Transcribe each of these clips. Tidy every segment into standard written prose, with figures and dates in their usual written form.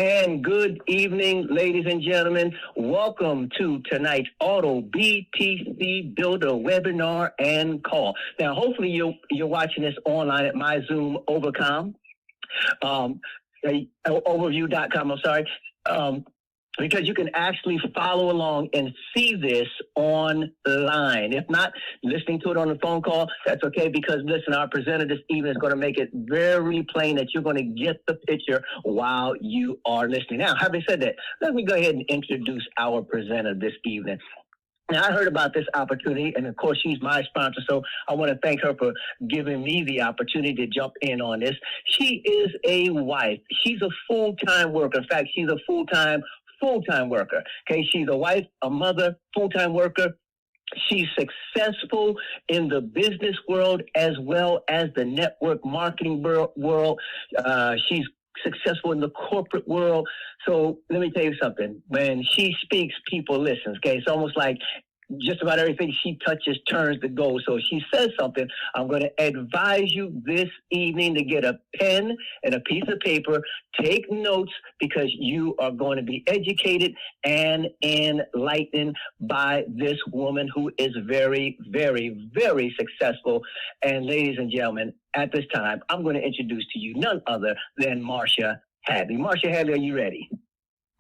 And good evening, ladies and gentlemen. Welcome to tonight's Auto BTC Builder webinar and call. Now, hopefully you're watching this online at my Zoom overcom, overview.com. I'm sorry. Because you can actually follow along and see this online. If not, listening to it on the phone call, that's okay, because listen, our presenter this evening is going to make it very plain that you're going to get the picture while you are listening. Now, having said that, let me go ahead and introduce our presenter this evening. Now, I heard about this opportunity, and of course, she's my sponsor, so I want to thank her for giving me the opportunity to jump in on this. She is a wife. She's a full-time worker. In fact, she's a full-time worker. Okay, she's a wife, a mother, full-time worker. She's successful in the business world as well as the network marketing world. She's successful in the corporate world. So let me tell you something. When she speaks, people listen. Okay, it's almost like just about everything she touches turns to gold. So if she says something, I'm going to advise you this evening to get a pen and a piece of paper, take notes, because you are going to be educated and enlightened by this woman who is very, very, very successful. And ladies and gentlemen, at this time, I'm going to introduce to you none other than Marcia Hadley. Marcia Hadley, are you ready?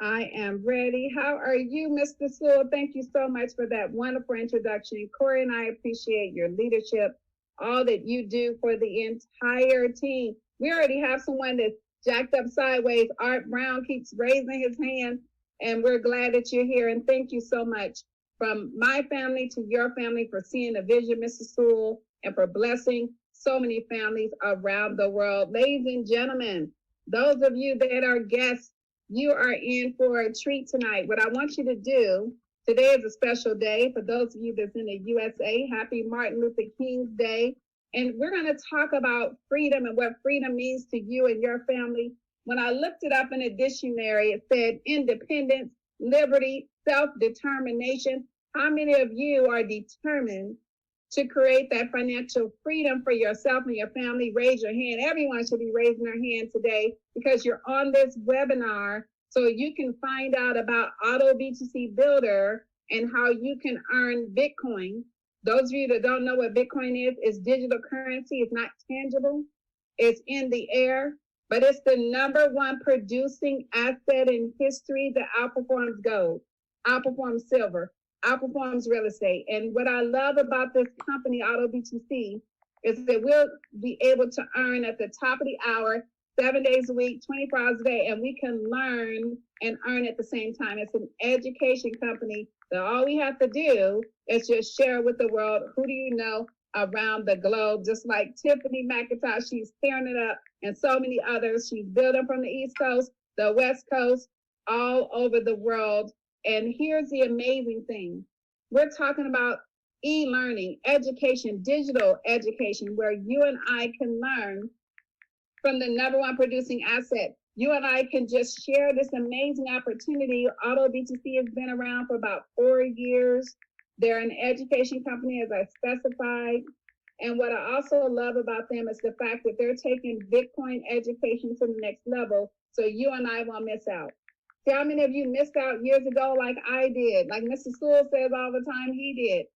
I am ready. How are you, Mr. Sewell? Thank you so much for that wonderful introduction. Corey and I appreciate your leadership, all that you do for the entire team. We already have someone that's jacked up sideways. Art Brown keeps raising his hand, and we're glad that you're here. And thank you so much from my family to your family for seeing the vision, Mr. Sewell, and for blessing so many families around the world. Ladies and gentlemen, those of you that are guests, you are in for a treat tonight. What I want you to do, today is a special day. For those of you that's in the USA, happy Martin Luther King's Day. And we're going to talk about freedom and what freedom means to you and your family. When I looked it up in a dictionary, it said independence, liberty, self-determination. How many of you are determined to create that financial freedom for yourself and your family? Raise your hand. Everyone should be raising their hand today because you're on this webinar so you can find out about Auto BTC Builder and how you can earn Bitcoin. Those of you that don't know what Bitcoin is, it's digital currency. It's not tangible. It's in the air, but it's the number one producing asset in history that outperforms gold, outperforms silver, outperforms real estate. And what I love about this company, Auto BTC, is that we'll be able to earn at the top of the hour, 7 days a week, 24 hours a day, and we can learn and earn at the same time. It's an education company that all we have to do is just share with the world. Who do you know around the globe? Just like Tiffany McIntosh, she's tearing it up, and so many others. She's building from the East Coast, the West Coast, all over the world. And here's the amazing thing. We're talking about e-learning, education, digital education, where you and I can learn from the number one producing asset. You and I can just share this amazing opportunity. Auto BTC has been around for about 4 years. They're an education company, as I specified. And what I also love about them is the fact that they're taking Bitcoin education to the next level, so you and I won't miss out. See, how many of you missed out years ago like I did? Like Mr. Sewell says all the time, he did.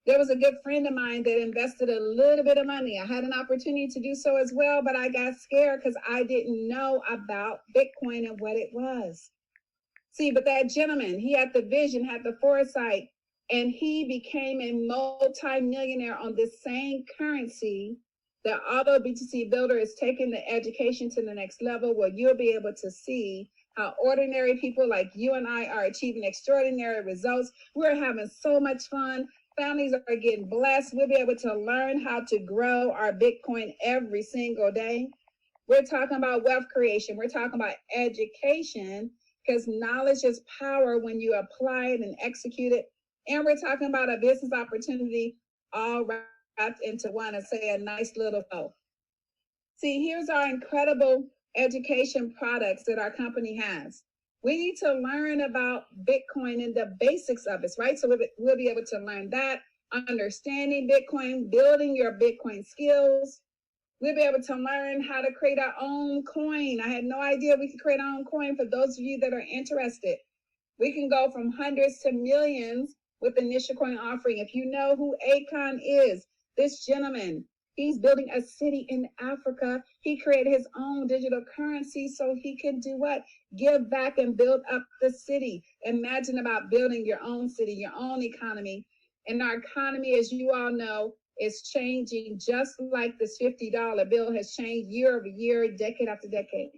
There was a good friend of mine that invested a little bit of money. I had an opportunity to do so as well, but I got scared because I didn't know about Bitcoin and what it was. See, but that gentleman, he had the vision, had the foresight, and he became a multi-millionaire on this same currency. The Auto BTC Builder is taking the education to the next level, where you'll be able to see how ordinary people like you and I are achieving extraordinary results. We're having so much fun. Families are getting blessed. We'll be able to learn how to grow our Bitcoin every single day. We're talking about wealth creation. We're talking about education, because knowledge is power when you apply it and execute it. And we're talking about a business opportunity all wrapped into one, and say a nice little bow. See, here's our incredible education products that our company has. We need to learn about Bitcoin and the basics of it, right? So we'll be able to learn that, understanding Bitcoin, building your Bitcoin skills. We'll be able to learn how to create our own coin. I had no idea we could create our own coin. For those of you that are interested, we can go from hundreds to millions with initial coin offering. If you know who Akon is, this gentleman, he's building a city in Africa. He created his own digital currency so he can do what? Give back and build up the city. Imagine about building your own city, your own economy. And our economy, as you all know, is changing just like this $50 bill has changed year over year, decade after decade.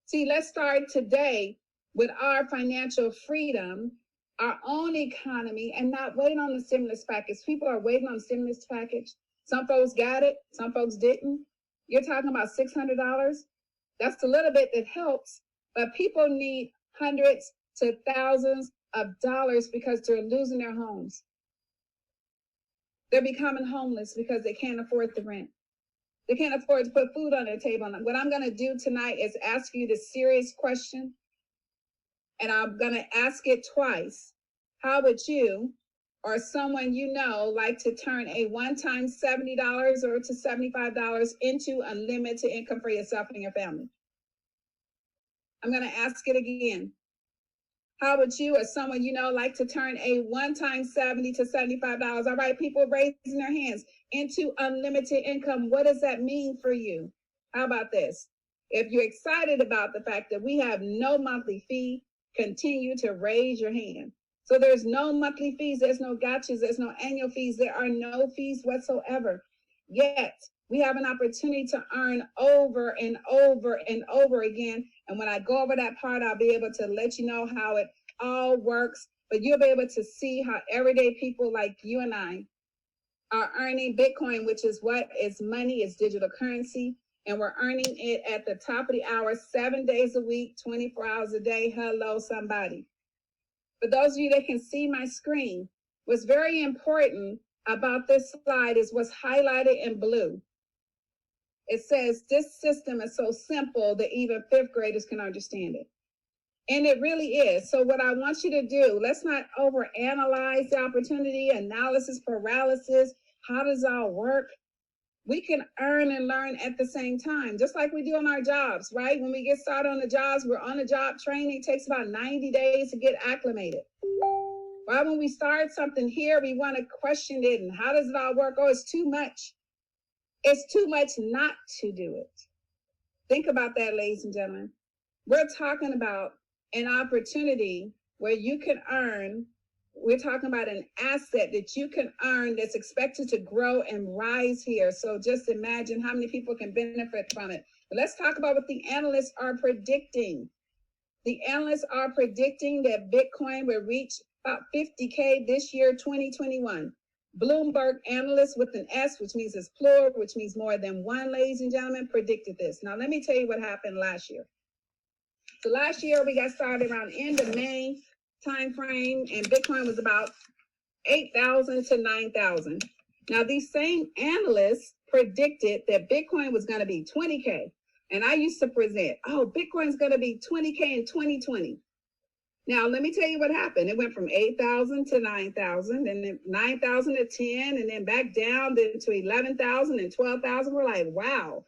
See, let's start today with our financial freedom, our own economy, and not waiting on the stimulus package. People are waiting on the stimulus package. Some folks got it, some folks didn't. You're talking about $600. That's a little bit that helps, but people need hundreds to thousands of dollars because they're losing their homes. They're becoming homeless because they can't afford the rent. They can't afford to put food on their table. What I'm going to do tonight is ask you the serious question, and I'm going to ask it twice. How would you or someone you know like to turn a one-time $70 or to $75 into unlimited income for yourself and your family? I'm going to ask it again. How would you or someone you know like to turn a one-time $70 to $75? All right, people raising their hands, into unlimited income. What does that mean for you? How about this? If you're excited about the fact that we have no monthly fee, continue to raise your hand. So there's no monthly fees, there's no gotchas, there's no annual fees, there are no fees whatsoever. Yet we have an opportunity to earn over and over and over again. And when I go over that part, I'll be able to let you know how it all works. But you'll be able to see how everyday people like you and I are earning Bitcoin, which is what is money, is digital currency. And we're earning it at the top of the hour, 7 days a week, 24 hours a day. Hello, somebody. For those of you that can see my screen, what's very important about this slide is what's highlighted in blue. It says this system is so simple that even fifth graders can understand it. And it really is. So what I want you to do, let's not overanalyze the opportunity, analysis paralysis. How does it all work? We can earn and learn at the same time, just like we do on our jobs, right? When we get started on the jobs, we're on the job training. It takes about 90 days to get acclimated. Right? When we start something here, we want to question it. And how does it all work? Oh, it's too much. It's too much not to do it. Think about that, ladies and gentlemen. We're talking about an opportunity where you can earn. We're talking about an asset that you can earn that's expected to grow and rise here. So just imagine how many people can benefit from it. But let's talk about what the analysts are predicting. The analysts are predicting that Bitcoin will reach about 50K this year, 2021. Bloomberg analysts with an S, which means it's plural, which means more than one, ladies and gentlemen, predicted this. Now, let me tell you what happened last year. So last year, we got started around end of May time frame, and Bitcoin was about 8,000 to 9,000. Now, these same analysts predicted that Bitcoin was going to be 20K. And I used to present, oh, Bitcoin's going to be 20K in 2020. Now, let me tell you what happened. It went from 8,000 to 9,000, and then 9,000 to 10, and then back down then to 11,000 and 12,000. We're like, wow,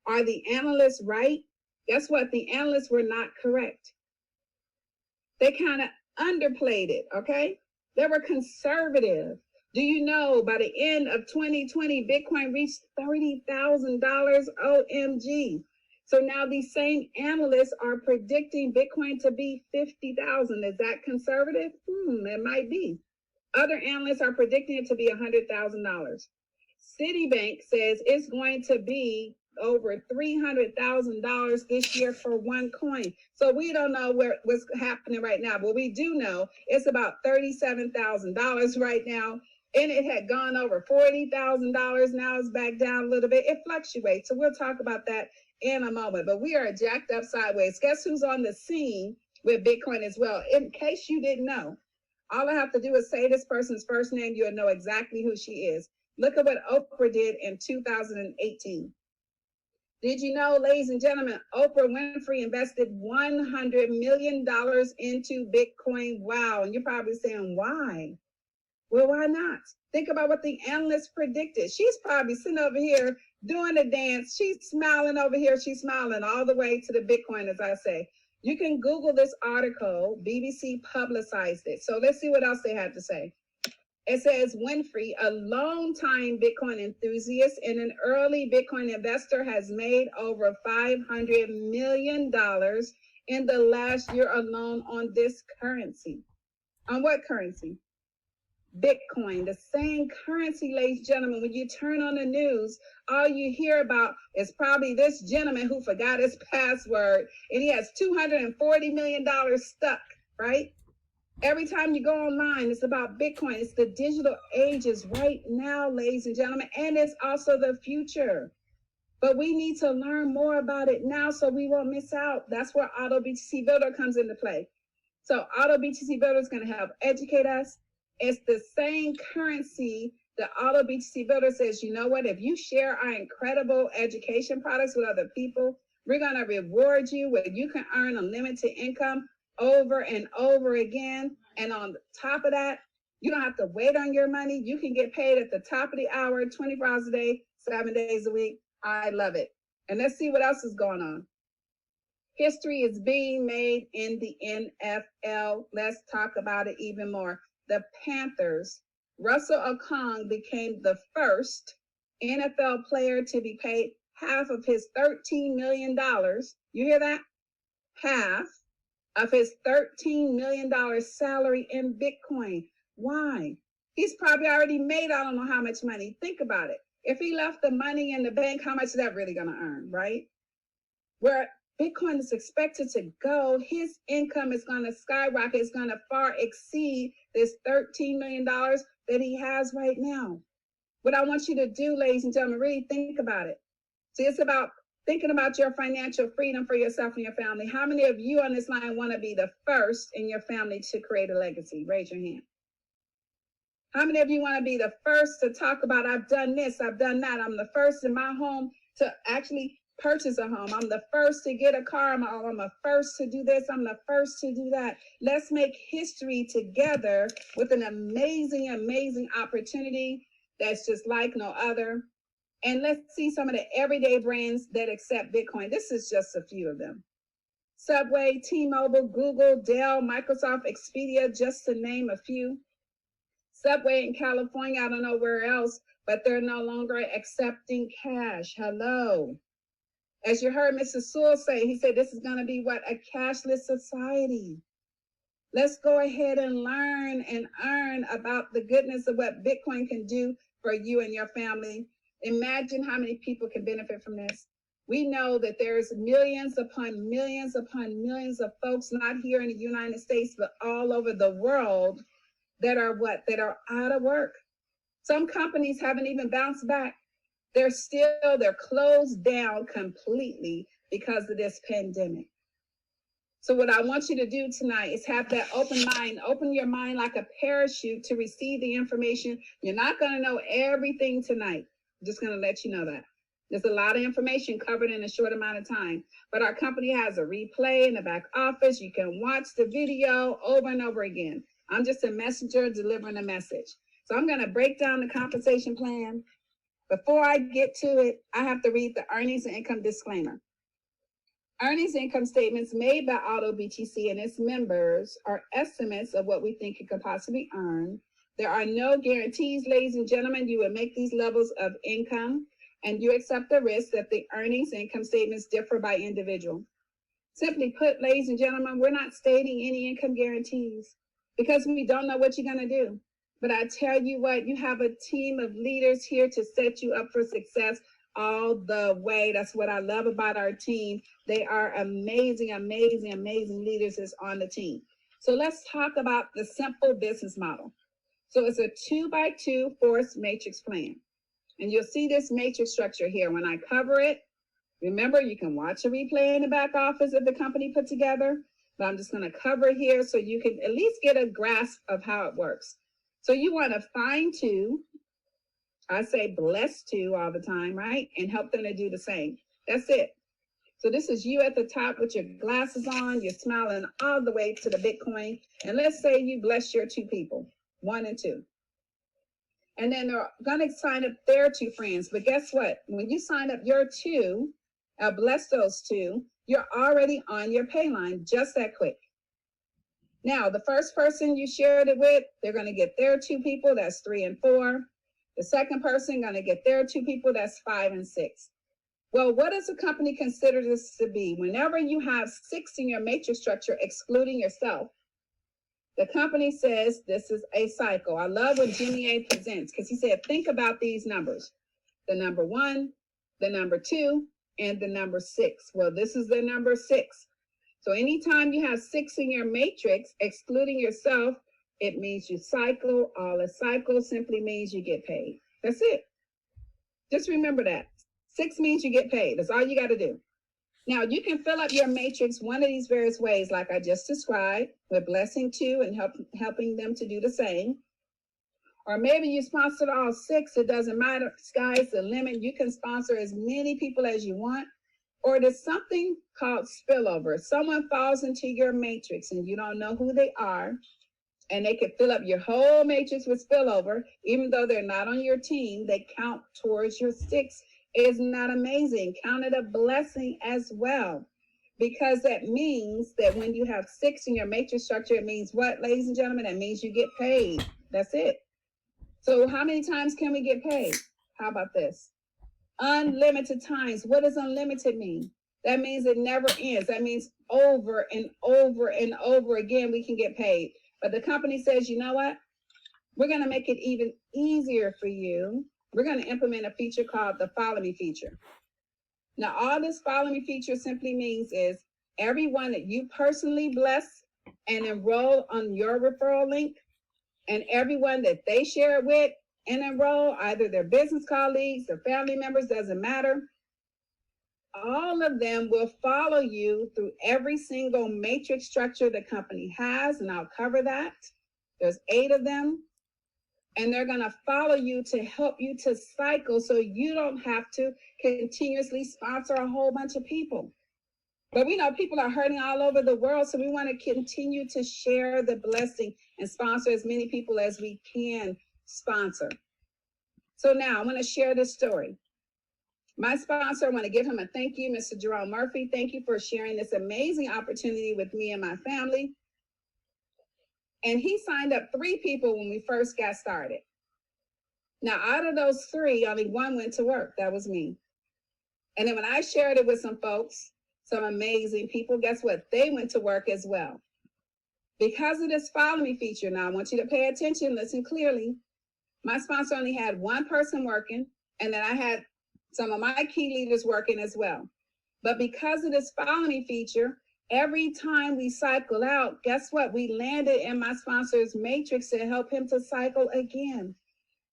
are the analysts right? Guess what? The analysts were not correct. They kind of underplayed it, okay? They were conservative. Do you know by the end of 2020, Bitcoin reached $30,000? OMG. So now these same analysts are predicting Bitcoin to be 50,000. Is that conservative? It might be. Other analysts are predicting it to be $100,000. Citibank says it's going to be over $300,000 this year for one coin. So we don't know what's happening right now, but we do know it's about $37,000 right now. And it had gone over $40,000. Now it's back down a little bit. It fluctuates. So we'll talk about that in a moment. But we are jacked up sideways. Guess who's on the scene with Bitcoin as well? In case you didn't know, all I have to do is say this person's first name. You'll know exactly who she is. Look at what Oprah did in 2018. Did you know, ladies and gentlemen, Oprah Winfrey invested $100 million into Bitcoin? Wow. And you're probably saying, why? Well, why not? Think about what the analysts predicted. She's probably sitting over here doing the dance. She's smiling over here. She's smiling all the way to the Bitcoin, as I say. You can Google this article. BBC publicized it. So let's see what else they had to say. It says Winfrey, a longtime Bitcoin enthusiast and an early Bitcoin investor, has made over $500 million in the last year alone on this currency. On what currency? Bitcoin, the same currency, ladies and gentlemen. When you turn on the news, all you hear about is probably this gentleman who forgot his password and he has $240 million stuck, right? Every time you go online, it's about Bitcoin. It's the digital ages right now, ladies and gentlemen, and it's also the future. But we need to learn more about it now so we won't miss out. That's where Auto BTC Builder comes into play. So Auto BTC Builder is going to help educate us. It's the same currency. The Auto BTC Builder says, you know what? If you share our incredible education products with other people, we're going to reward you where you can earn unlimited income over and over again. And on top of that, you don't have to wait on your money. You can get paid at the top of the hour, 24 hours a day, 7 days a week. I love it. And let's see what else is going on. History is being made in the NFL. Let's talk about it even more. The Panthers, Russell Okung became the first NFL player to be paid half of his $13 million. You hear that? Half of his $13 million salary in Bitcoin. Why? He's probably already made, I don't know how much money. Think about it. If he left the money in the bank, how much is that really going to earn, right? Where Bitcoin is expected to go, his income is going to skyrocket. It's going to far exceed this $13 million that he has right now. What I want you to do, ladies and gentlemen, really think about it. See, it's about thinking about your financial freedom for yourself and your family. How many of you on this line want to be the first in your family to create a legacy? Raise your hand. How many of you want to be the first to talk about, I've done this, I've done that. I'm the first in my home to actually purchase a home. I'm the first to get a car. I'm the first to do this. I'm the first to do that. Let's make history together with an amazing, amazing opportunity that's just like no other. And let's see some of the everyday brands that accept Bitcoin. This is just a few of them. Subway, T-Mobile, Google, Dell, Microsoft, Expedia, just to name a few. Subway in California, I don't know where else, but they're no longer accepting cash. Hello. As you heard Mr. Sewell say, he said this is going to be what? A cashless society. Let's go ahead and learn and earn about the goodness of what Bitcoin can do for you and your family. Imagine how many people can benefit from this. We know that there's millions upon millions upon millions of folks, not here in the United States, but all over the world that are what? That are out of work. Some companies haven't even bounced back. They're closed down completely because of this pandemic. So what I want you to do tonight is have that open mind, open your mind like a parachute to receive the information. You're not going to know everything tonight. I'm just going to let you know that. There's a lot of information covered in a short amount of time, but our company has a replay in the back office. You can watch the video over and over again. I'm just a messenger delivering a message. So I'm going to break down the compensation plan. Before I get to it, I have to read the earnings and income disclaimer. Earnings and income statements made by Auto BTC and its members are estimates of what we think it could possibly earn. There are no guarantees, ladies and gentlemen. You will make these levels of income, and you accept the risk that the earnings and income statements differ by individual. Simply put, ladies and gentlemen, we're not stating any income guarantees because we don't know what you're going to do. But I tell you what, you have a team of leaders here to set you up for success all the way. That's what I love about our team. They are amazing, amazing, amazing leaders that's on the team. So let's talk about the simple business model. So it's a 2x2 force matrix plan. And you'll see this matrix structure here. When I cover it, remember, you can watch a replay in the back office that the company put together. But I'm just going to cover it here so you can at least get a grasp of how it works. So you want to find two, I say bless two all the time, right? And help them to do the same. That's it. So this is you at the top with your glasses on, you're smiling all the way to the Bitcoin. And let's say you bless your two people, 1 and 2. And then they're going to sign up their two friends. But guess what? When you sign up your two, bless those two, you're already on your pay line just that quick. Now, the first person you shared it with, they're going to get their two people, that's 3 and 4. The second person going to get their two people, that's 5 and 6. Well, what does a company consider this to be? Whenever you have 6 in your matrix structure, excluding yourself, the company says this is a cycle. I love what Jimmy A presents because he said, think about these numbers. The number 1, the number 2, and the number 6. Well, this is the number 6. So anytime you have 6 in your matrix, excluding yourself, it means you cycle. All a cycle simply means you get paid. That's it. Just remember that. 6 means you get paid. That's all you got to do. Now, you can fill up your matrix one of these various ways, like I just described, with blessing 2 and helping them to do the same. Or maybe you sponsored all 6. It doesn't matter. Sky's the limit. You can sponsor as many people as you want. Or there's something called spillover. Someone falls into your matrix and you don't know who they are, and they could fill up your whole matrix with spillover. Even though they're not on your team, they count towards your 6. Isn't that amazing? Count it a blessing as well. Because that means that when you have 6 in your matrix structure, it means what, ladies and gentlemen? That means you get paid. That's it. So how many times can we get paid? How about this? Unlimited times. What does unlimited mean? That means it never ends. That means over and over and over again we can get paid. But the company says, you know what? We're going to make it even easier for you. We're going to implement a feature called the Follow Me feature. Now, all this Follow Me feature simply means is everyone that you personally bless and enroll on your referral link, and everyone that they share it with and enroll, either their business colleagues, their family members, doesn't matter. All of them will follow you through every single matrix structure the company has, and I'll cover that. There's 8 of them, and they're going to follow you to help you to cycle so you don't have to continuously sponsor a whole bunch of people. But we know people are hurting all over the world, so we want to continue to share the blessing and sponsor as many people as we can sponsor. So now I want to share this story. My sponsor, I want to give him a thank you, Mr. Jerome Murphy. Thank you for sharing this amazing opportunity with me and my family. And he signed up 3 people when we first got started. Now, out of those 3, only 1 went to work. That was me. And then when I shared it with some folks, some amazing people, guess what? They went to work as well. Because of this Follow Me feature, now I want you to pay attention, listen clearly. My sponsor only had 1 person working, and then I had some of my key leaders working as well. But because of this Follow Me feature, every time we cycle out, guess what? We landed in my sponsor's matrix to help him to cycle again.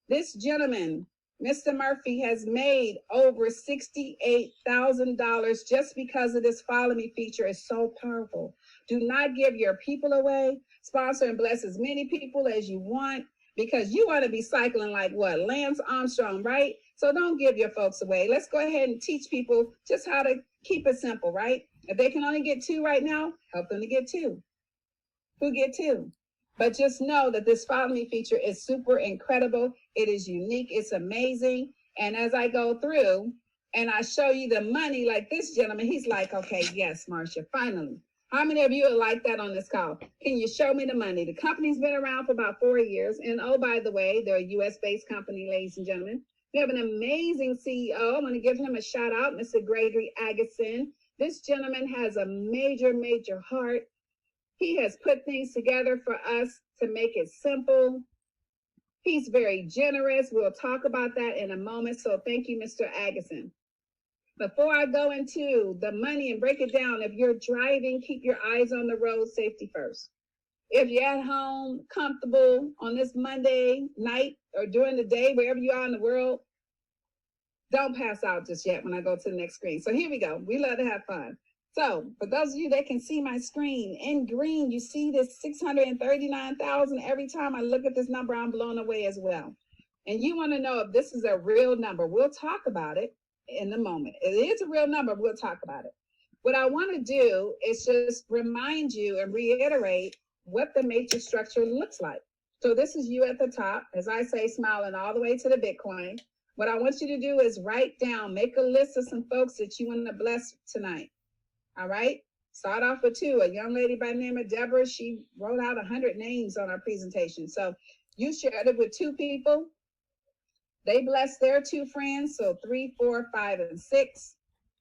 This gentleman, Mr. Murphy, has made over $68,000 just because of this Follow Me feature. Is so powerful. Do not give your people away. Sponsor and bless as many people as you want, because you want to be cycling like what? Lance Armstrong, right? So don't give your folks away. Let's go ahead and teach people just how to keep it simple, right? If they can only get 2 right now, help them to get 2. Who get 2? But just know that this Follow Me feature is super incredible. It is unique. It's amazing. And as I go through and I show you the money, like this gentleman, he's like, okay, yes, Marcia, finally. How many of you are like that on this call? Can you show me the money? The company's been around for about 4 years. And oh, by the way, they're a US-based company, ladies and gentlemen. We have an amazing CEO. I'm going to give him a shout out, Mr. Gregory Agason. This gentleman has a major, major heart. He has put things together for us to make it simple. He's very generous. We'll talk about that in a moment. So thank you, Mr. Agason. Before I go into the money and break it down, if you're driving, keep your eyes on the road, safety first. If you're at home, comfortable on this Monday night or during the day, wherever you are in the world, don't pass out just yet when I go to the next screen. So here we go. We love to have fun. So for those of you that can see my screen in green, you see this 639,000. Every time I look at this number, I'm blown away as well. And you want to know if this is a real number. We'll talk about it in a moment. It is a real number. We'll talk about it. What I want to do is just remind you and reiterate what the matrix structure looks like. So this is you at the top, as I say, smiling all the way to the Bitcoin. What I want you to do is write down, make a list of some folks that you want to bless tonight. All right. Start off with two. A young lady by the name of Deborah, she wrote out 100 names on our presentation. So you shared it with two people. They blessed their two friends. So 3, 4, 5, and 6.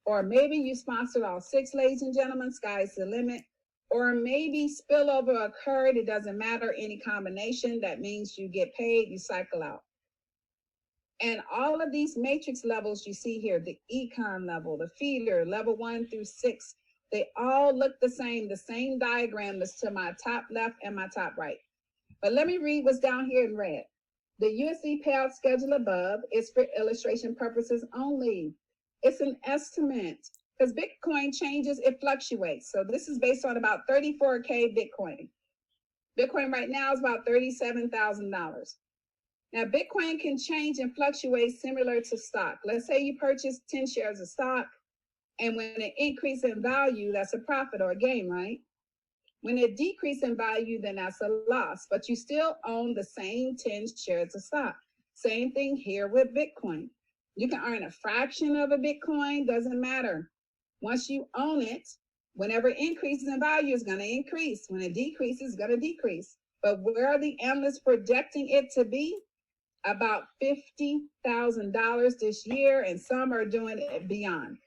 Or maybe you sponsored all 6, ladies and gentlemen. Sky's the limit. Or maybe spillover occurred. It doesn't matter. Any combination. That means you get paid, you cycle out. And all of these matrix levels you see here, the econ level, the feeder, level 1 through 6, they all look the same diagram as to my top left and my top right. But let me read what's down here in red. The USD payout schedule above is for illustration purposes only. It's an estimate because Bitcoin changes, it fluctuates. So this is based on about 34K Bitcoin. Bitcoin right now is about $37,000. Now, Bitcoin can change and fluctuate similar to stock. Let's say you purchase 10 shares of stock, and when it increases in value, that's a profit or a gain, right? When it decreases in value, then that's a loss, but you still own the same 10 shares of stock. Same thing here with Bitcoin. You can earn a fraction of a Bitcoin, doesn't matter. Once you own it, whenever it increases in value, it's going to increase. When it decreases, it's going to decrease. But where are the analysts projecting it to be? About $50,000 this year, and some are doing it beyond.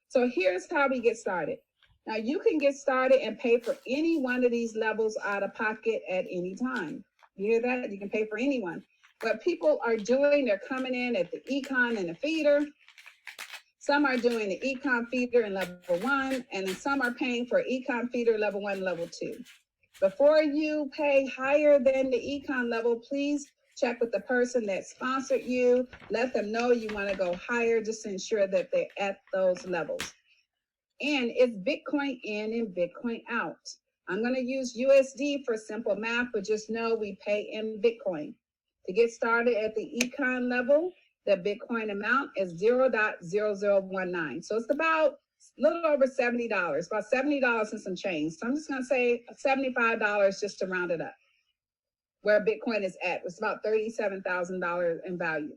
So here's how we get started. Now you can get started and pay for any one of these levels out of pocket at any time. You hear that? You can pay for anyone. What people are doing, they're coming in at the econ and the feeder. Some are doing the econ feeder in level 1, and then some are paying for econ feeder level 1, level 2. Before you pay higher than the econ level, please check with the person that sponsored you. Let them know you want to go higher just to ensure that they're at those levels. And it's Bitcoin in and Bitcoin out. I'm going to use USD for simple math, but just know we pay in Bitcoin. To get started at the econ level, the Bitcoin amount is 0.0019. So it's about a little over $70, about $70 and some change. So I'm just going to say $75 just to round it up. Where Bitcoin is at, it's about $37,000 in value.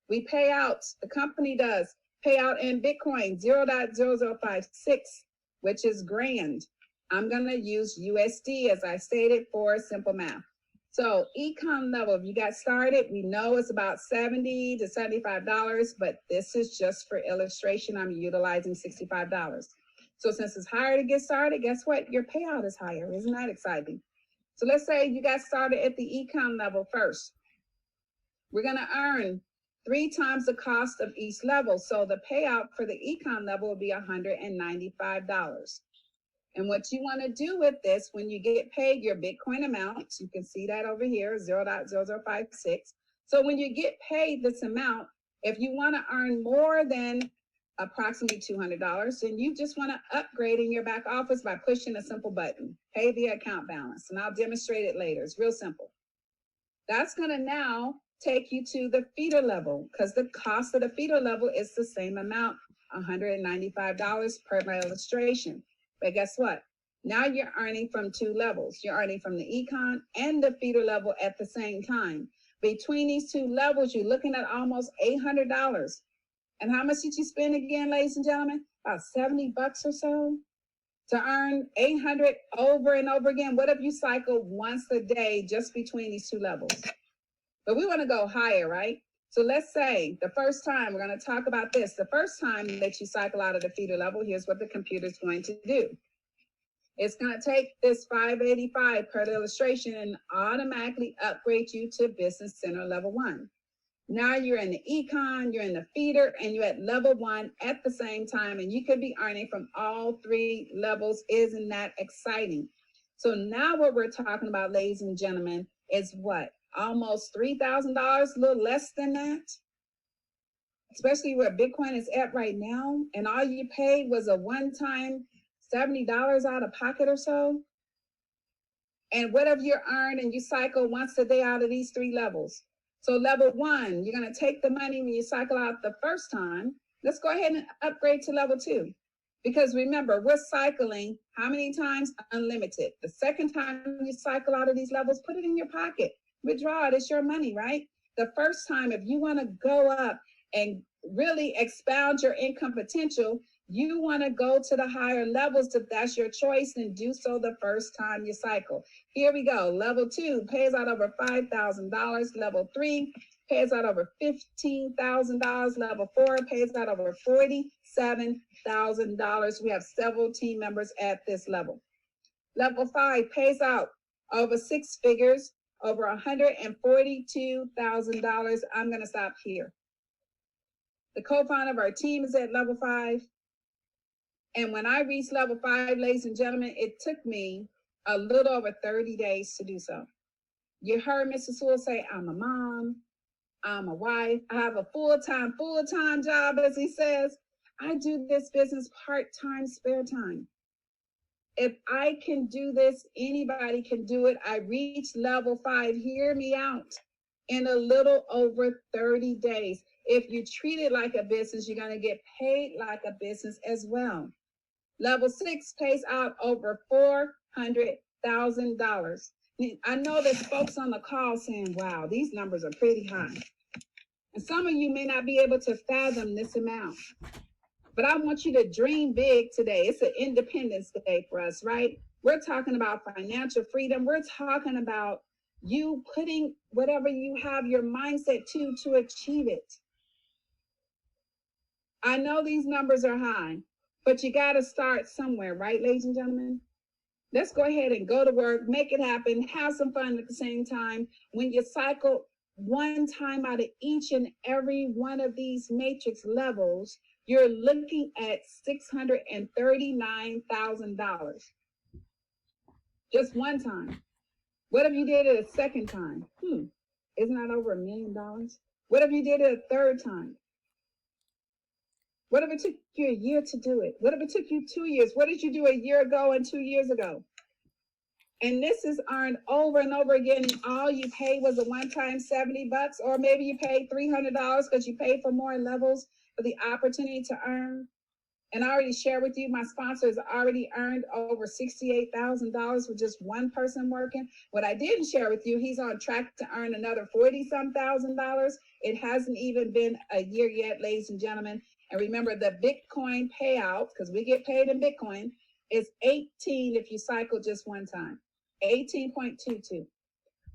We pay out, the company does pay out in Bitcoin 0.0056, which is grand. I'm going to use USD as I stated for simple math. So econ level, if you got started, we know it's about $70 to $75, but this is just for illustration. I'm utilizing $65. So since it's higher to get started, guess what? Your payout is higher. Isn't that exciting? So let's say you got started at the econ level first. We're going to earn 3 times the cost of each level. So the payout for the econ level will be $195. And what you want to do with this, when you get paid your Bitcoin amount, you can see that over here, 0.0056. So when you get paid this amount, if you want to earn more than approximately $200, then you just want to upgrade in your back office by pushing a simple button, pay the account balance. And I'll demonstrate it later. It's real simple. That's going to now take you to the feeder level because the cost of the feeder level is the same amount, $195 per my illustration. But guess what? Now you're earning from 2 levels. You're earning from the econ and the feeder level at the same time. Between these 2 levels, you're looking at almost $800. And how much did you spend again, ladies and gentlemen? About $70 or so to earn 800 over and over again. What if you cycle once a day just between these 2 levels? But we want to go higher, right? So let's say the first time, we're going to talk about this. The first time that you cycle out of the feeder level, here's what the computer is going to do. It's going to take this 585 per illustration and automatically upgrade you to Business Center level 1. Now you're in the econ, you're in the feeder, and you're at level 1 at the same time, and you could be earning from all 3 levels. Isn't that exciting? So now what we're talking about, ladies and gentlemen, is what? Almost $3,000, a little less than that, especially where Bitcoin is at right now. And all you paid was a one-time $70 out of pocket or so. And whatever you earn and you cycle once a day out of these 3 levels. So level 1, you're going to take the money when you cycle out the first time. Let's go ahead and upgrade to level 2. Because remember, we're cycling how many times? Unlimited. The second time you cycle out of these levels, put it in your pocket. withdraw it. It's your money, right? The first time, if you want to go up and really expound your income potential, you want to go to the higher levels. If that's your choice, then do so the first time you cycle. Here we go. Level 2 pays out over $5,000. Level 3 pays out over $15,000. Level 4 pays out over $47,000. We have several team members at this level. Level 5 pays out over 6 figures, over $142,000. I'm going to stop here. The co-founder of our team is at level 5. And when I reached level 5, ladies and gentlemen, it took me a little over 30 days to do so. You heard Mr. Sewell say, I'm a mom, I'm a wife, I have a full-time job, as he says. I do this business part-time, spare time. If I can do this, anybody can do it. I reached level 5, hear me out, in a little over 30 days. If you treat it like a business, you're going to get paid like a business as well. Level 6 pays out over $400,000. I know there's folks on the call saying, wow, these numbers are pretty high. And some of you may not be able to fathom this amount. But I want you to dream big today. It's an Independence Day for us, right? We're talking about financial freedom. We're talking about you putting whatever you have your mindset to achieve it. I know these numbers are high, but you got to start somewhere, right, ladies and gentlemen? Let's go ahead and go to work, make it happen, have some fun at the same time. When you cycle one time out of each and every one of these matrix levels, you're looking at $639,000. Just one time. What if you did it a second time? Isn't that over $1 million? What if you did it a third time? What if it took you a year to do it? What if it took you 2 years? What did you do a year ago and 2 years ago? And this is earned over and over again. And all you paid was a one-time $70, or maybe you paid $300 because you paid for more levels for the opportunity to earn. And I already shared with you, my sponsor has already earned over $68,000 with just one person working. What I didn't share with you, he's on track to earn another $40-some thousand. It hasn't even been a year yet, ladies and gentlemen. And remember, the Bitcoin payout, because we get paid in Bitcoin, is 18 if you cycle just one time. 18.22.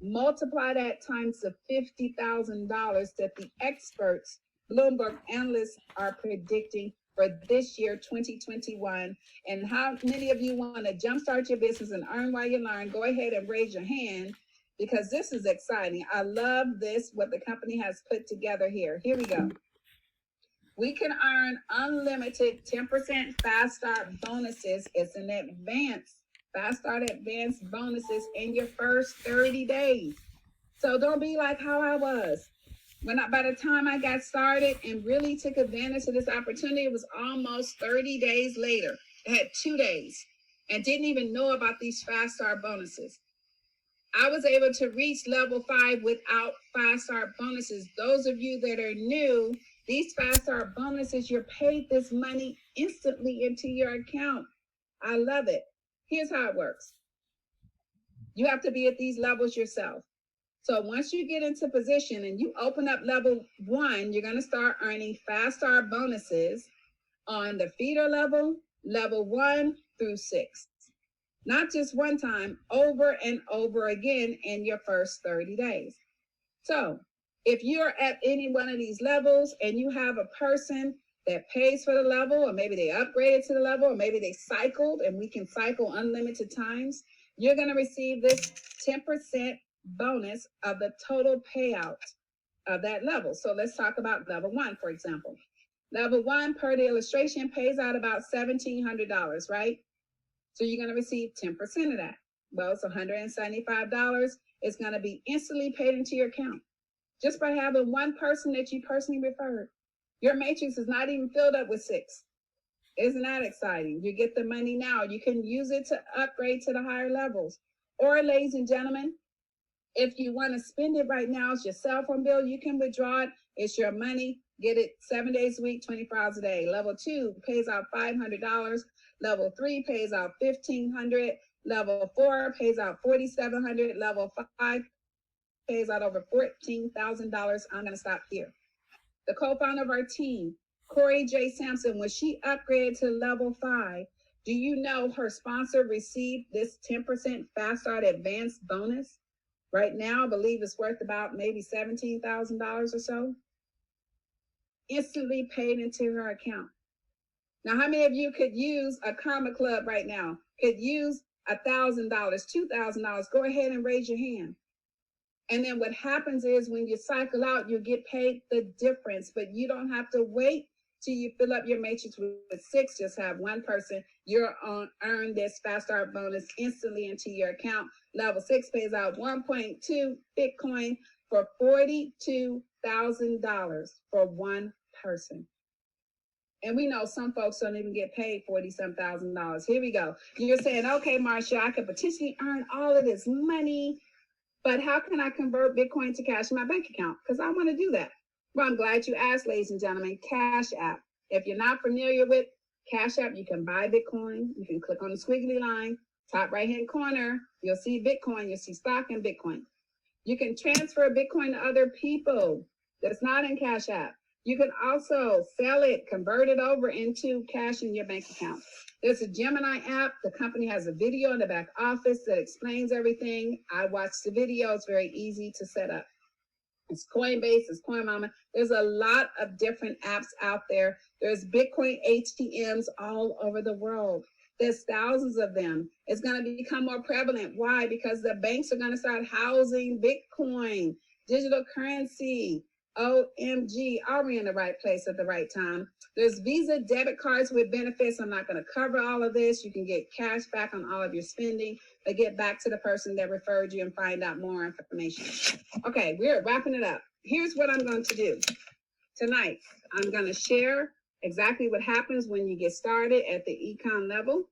Multiply that times the $50,000 that the experts, Bloomberg analysts, are predicting for this year, 2021. And how many of you want to jumpstart your business and earn while you learn? Go ahead and raise your hand, because this is exciting. I love this, what the company has put together here. Here we go. We can earn unlimited 10% fast start bonuses. It's an advance, fast start advanced bonuses in your first 30 days. So don't be like how I was. By the time I got started and really took advantage of this opportunity, it was almost 30 days later. I had 2 days and didn't even know about these fast start bonuses. I was able to reach level 5 without fast start bonuses. Those of you that are new, these fast start bonuses, you're paid this money instantly into your account. I love it. Here's how it works. You have to be at these levels yourself. So once you get into position and you open up level 1, you're going to start earning fast start bonuses on the feeder level 1 through 6. Not just one time, over and over again in your first 30 days. So if you're at any one of these levels and you have a person that pays for the level, or maybe they upgraded to the level, or maybe they cycled, and we can cycle unlimited times, you're going to receive this 10% bonus of the total payout of that level. So let's talk about level 1, for example. Level 1, per the illustration, pays out about $1,700, right? So you're going to receive 10% of that. Well, it's $175. It's going to be instantly paid into your account just by having one person that you personally referred. Your matrix is not even filled up with 6. Isn't that exciting? You get the money now. You can use it to upgrade to the higher levels. Or, ladies and gentlemen, if you want to spend it right now, it's your cell phone bill, you can withdraw it. It's your money. Get it 7 days a week, 24 hours a day. Level 2 pays out $500. Level 3 pays out $1,500. Level 4 pays out $4,700. Level 5 pays out over $14,000. I'm going to stop here. The co-founder of our team, Corey J. Sampson, when she upgraded to level 5, do you know her sponsor received this 10% Fast Start Advanced bonus? Right now, I believe it's worth about maybe $17,000 or so. Instantly paid into her account. Now, how many of you could use a Karma Club right now? Could use $1,000, $2,000? Go ahead and raise your hand. And then what happens is when you cycle out, you get paid the difference, but you don't have to wait till you fill up your matrix with 6. Just have one person. You're on earn this Fast Start bonus instantly into your account. Level 6 pays out 1.2 Bitcoin for $42,000 for one person. And we know some folks don't even get paid $40,000. Here we go. You're saying, okay, Marsha, I could potentially earn all of this money, but how can I convert Bitcoin to cash in my bank account? Because I want to do that. Well, I'm glad you asked, ladies and gentlemen. Cash App. If you're not familiar with Cash App, you can buy Bitcoin. You can click on the squiggly line, top right-hand corner. You'll see Bitcoin. You'll see stock and Bitcoin. You can transfer Bitcoin to other people that's not in Cash App. You can also sell it, convert it over into cash in your bank account. There's a Gemini app. The company has a video in the back office that explains everything. I watched the video. It's very easy to set up. It's Coinbase, it's CoinMama. There's a lot of different apps out there. There's Bitcoin ATMs all over the world. There's thousands of them. It's going to become more prevalent. Why? Because the banks are going to start housing Bitcoin, digital currency. OMG, are we in the right place at the right time? There's Visa debit cards with benefits. I'm not going to cover all of this. You can get cash back on all of your spending, but get back to the person that referred you and find out more information. Okay, we're wrapping it up. Here's what I'm going to do. Tonight, I'm going to share exactly what happens when you get started at the econ level.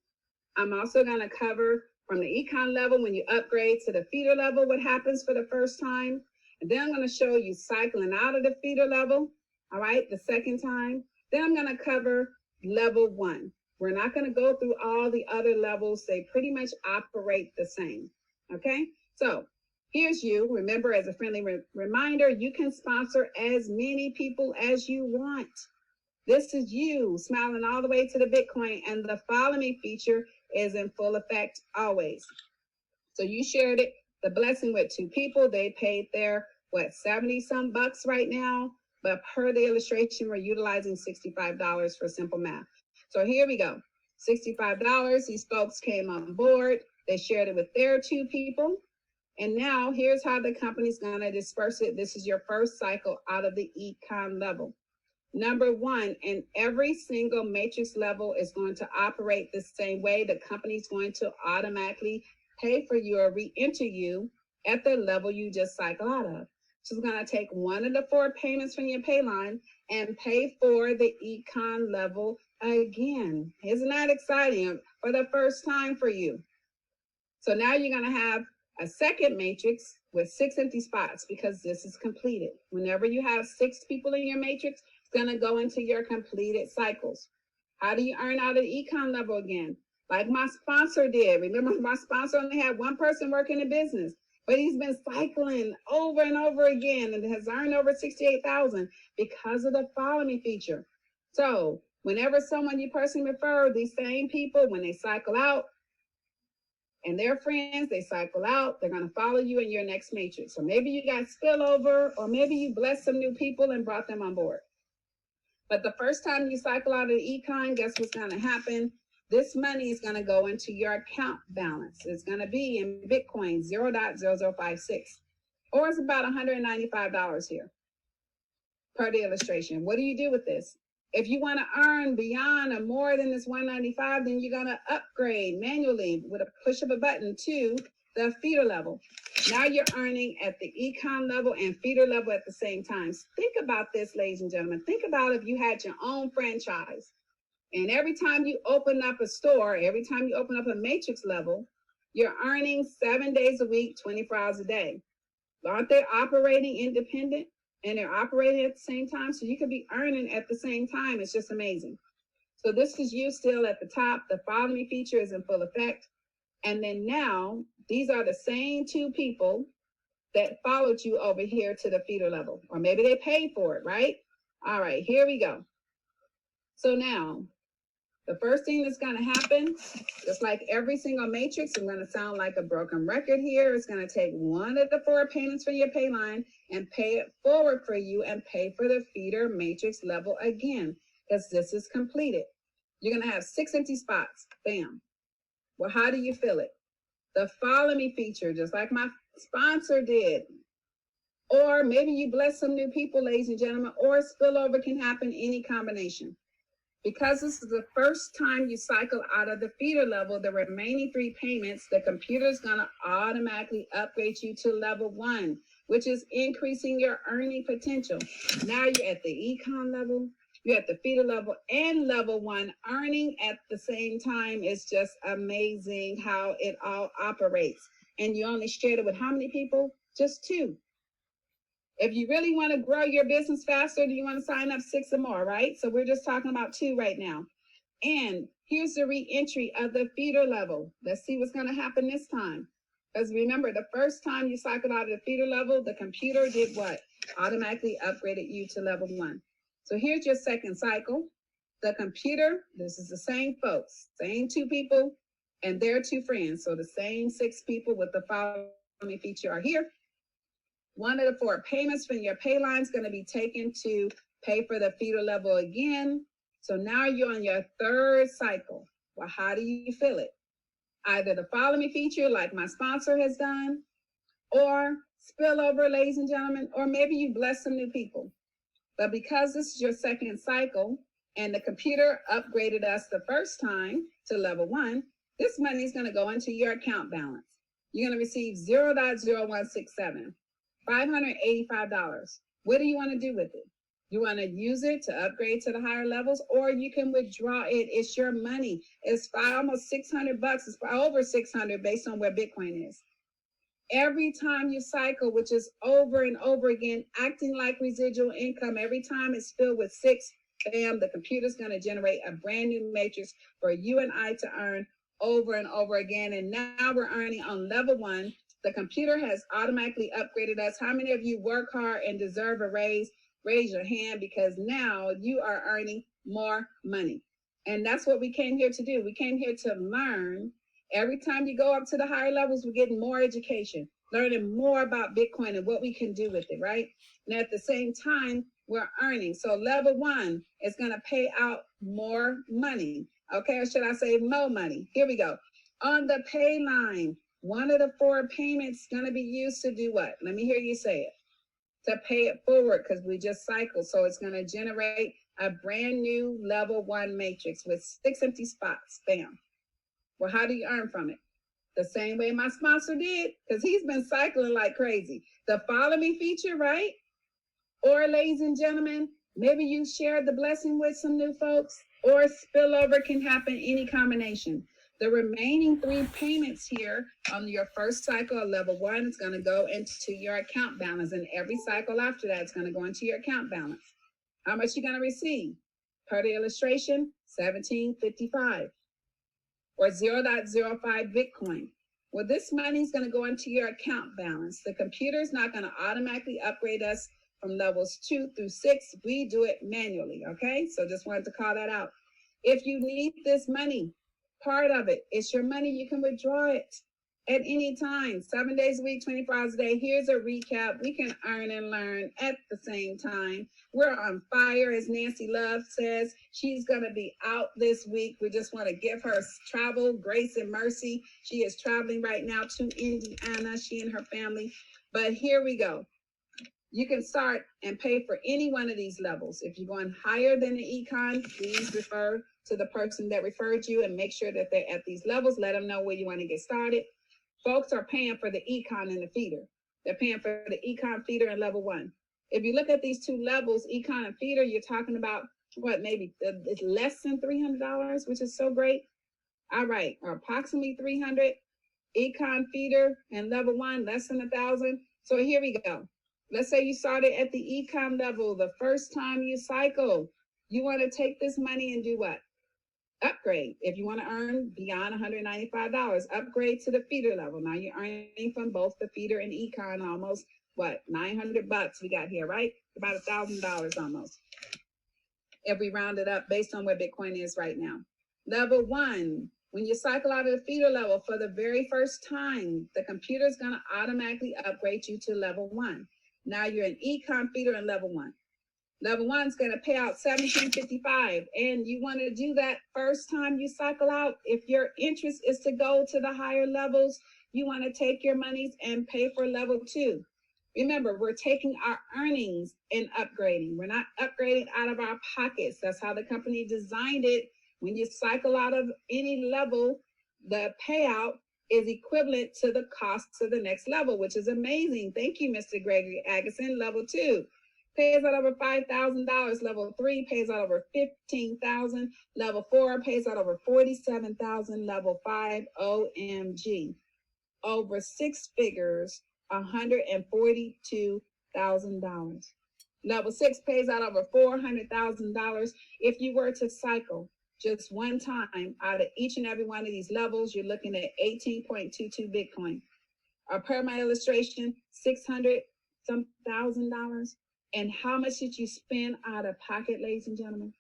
I'm also going to cover from the econ level when you upgrade to the feeder level, what happens for the first time. And then I'm going to show you cycling out of the feeder level, all right, the second time. Then I'm going to cover level 1. We're not going to go through all the other levels. They pretty much operate the same, okay? So here's you. Remember, as a friendly reminder, you can sponsor as many people as you want. This is you smiling all the way to the Bitcoin, and the follow me feature is in full effect always. So you shared it, the blessing with 2 people. They paid their, 70 some bucks right now. But per the illustration, we're utilizing $65 for simple math. So here we go. $65. These folks came on board. They shared it with their 2 people. And now here's how the company's going to disperse it. This is your first cycle out of the econ level. Number 1, and every single matrix level is going to operate the same way. The company's going to automatically pay for you or re-enter you at the level you just cycle out of. So it's going to take one of the 4 payments from your pay line and pay for the econ level again. Isn't that exciting for the first time for you? So now you're going to have a second matrix with 6 empty spots because this is completed. Whenever you have 6 people in your matrix, it's going to go into your completed cycles. How do you earn out of the econ level again? Like my sponsor did. Remember, my sponsor only had 1 person working in business, but he's been cycling over and over again and has earned over $68,000 because of the follow me feature. So whenever someone you personally refer, these same people, when they cycle out, and their friends, they cycle out, they're going to follow you in your next matrix. So maybe you got spillover, or maybe you blessed some new people and brought them on board. But the first time you cycle out of the econ, guess what's going to happen? This money is going to go into your account balance. It's going to be in Bitcoin 0.0056, or it's about $195 here per the illustration. What do you do with this? If you want to earn beyond or more than this $195, then you're going to upgrade manually with a push of a button to the feeder level. Now you're earning at the econ level and feeder level at the same time. Think about this, ladies and gentlemen. Think about if you had your own franchise, and every time you open up a store, every time you open up a matrix level, you're earning 7 days a week, 24 hours a day. Aren't they operating independent? And they're operating at the same time, so you could be earning at the same time. It's just amazing. So this is you still at the top. The follow me feature is in full effect. And then now, these are the same 2 people that followed you over here to the feeder level, or maybe they paid for it, right? All right, here we go. So now, the first thing that's going to happen, just like every single matrix, I'm going to sound like a broken record here. It's going to take one of the 4 payments for your pay line and pay it forward for you and pay for the feeder matrix level again, because this is completed. You're going to have 6 empty spots. Bam. Well, how do you feel it? The follow me feature, just like my sponsor did. Or maybe you bless some new people, ladies and gentlemen, or spillover can happen, any combination. Because this is the first time you cycle out of the feeder level, the remaining 3 payments, the computer is going to automatically upgrade you to level 1, which is increasing your earning potential. Now you're at the econ level, you're at the feeder level, and level 1 earning at the same time. Is just amazing how it all operates. And you only shared it with how many people? Just 2. If you really want to grow your business faster, do you want to sign up 6 or more, right? So we're just talking about 2 right now. And here's the re-entry of the feeder level. Let's see what's going to happen this time. Because remember, the first time you cycled out of the feeder level, the computer did what? Automatically upgraded you to level 1. So here's your second cycle. The computer, this is the same folks, same 2 people, and their 2 friends. So the same 6 people with the follow me feature are here. One of the 4 payments from your pay line is going to be taken to pay for the feeder level again. So now you're on your 3rd cycle. Well, how do you feel it? Either the follow me feature, like my sponsor has done, or spillover, ladies and gentlemen, or maybe you bless some new people. But because this is your 2nd cycle and the computer upgraded us the first time to level 1, this money is going to go into your account balance. You're going to receive 0.0167. $585. What do you want to do with it? You want to use it to upgrade to the higher levels, or you can withdraw it. It's your money. It's almost $600. It's over 600 based on where Bitcoin is. Every time you cycle, which is over and over again, acting like residual income, every time it's filled with 6, bam, the computer's going to generate a brand new matrix for you and I to earn over and over again. And now we're earning on level 1. The computer has automatically upgraded us. How many of you work hard and deserve a raise? Raise your hand, because now you are earning more money. And that's what we came here to do. We came here to learn. Every time you go up to the higher levels, we're getting more education, learning more about Bitcoin and what we can do with it, right? And at the same time, we're earning. So level 1 is going to pay out more money. Okay, or should I say more money? Here we go. On the pay line, one of the 4 payments is going to be used to do what? Let me hear you say it. To pay it forward, because we just cycled. So it's going to generate a brand new level 1 matrix with 6 empty spots. Bam. Well, how do you earn from it? The same way my sponsor did, because he's been cycling like crazy. The follow me feature, right? Or, ladies and gentlemen, maybe you shared the blessing with some new folks, or spillover can happen, any combination. The remaining 3 payments here on your first cycle of level 1 is going to go into your account balance. And every cycle after that is going to go into your account balance. How much you going to receive? Per the illustration, $17.55 or 0.05 Bitcoin. Well, this money is going to go into your account balance. The computer is not going to automatically upgrade us from levels 2 through 6. We do it manually, okay? So just wanted to call that out. If you need this money, part of it, it's your money. You can withdraw it at any time, 7 days a week, 24 hours a day. Here's a recap. We can earn and learn at the same time. We're on fire, as Nancy Love says. She's going to be out this week. We just want to give her travel, grace, and mercy. She is traveling right now to Indiana, she and her family. But here we go. You can start and pay for any one of these levels. If you're going higher than the econ, please refer to the person that referred you and make sure that they're at these levels. Let them know where you want to get started. Folks are paying for the econ and the feeder. They're paying for the econ, feeder, and level 1. If you look at these 2 levels, econ and feeder, you're talking about what, maybe it's less than $300, which is so great. All right, or approximately 300. Econ, feeder, and level 1, less than 1,000. So here we go. Let's say you started at the econ level the first time you cycle. You want to take this money and do what? Upgrade. If you want to earn beyond $195, upgrade to the feeder level. Now you're earning from both the feeder and econ almost what, $900 we got here, right? About $1,000 almost. If we round it up based on where Bitcoin is right now. Level 1, when you cycle out of the feeder level for the very first time, the computer is going to automatically upgrade you to level 1. Now you're an econ feeder in level 1. Level 1 is going to pay out $17.55, and you want to do that first time you cycle out. If your interest is to go to the higher levels, you want to take your monies and pay for level 2. Remember, we're taking our earnings and upgrading. We're not upgrading out of our pockets. That's how the company designed it. When you cycle out of any level, the payout is equivalent to the cost to the next level, which is amazing. Thank you, Mr. Gregory Agason. Level 2 pays out over $5,000. Level 3 pays out over $15,000. Level 4 pays out over $47,000. Level 5, OMG, over 6 figures, $142,000. Level 6 pays out over $400,000. If you were to cycle just one time out of each and every one of these levels, you're looking at 18.22 Bitcoin. Per my illustration, $600,000. And how much did you spend out of pocket, ladies and gentlemen?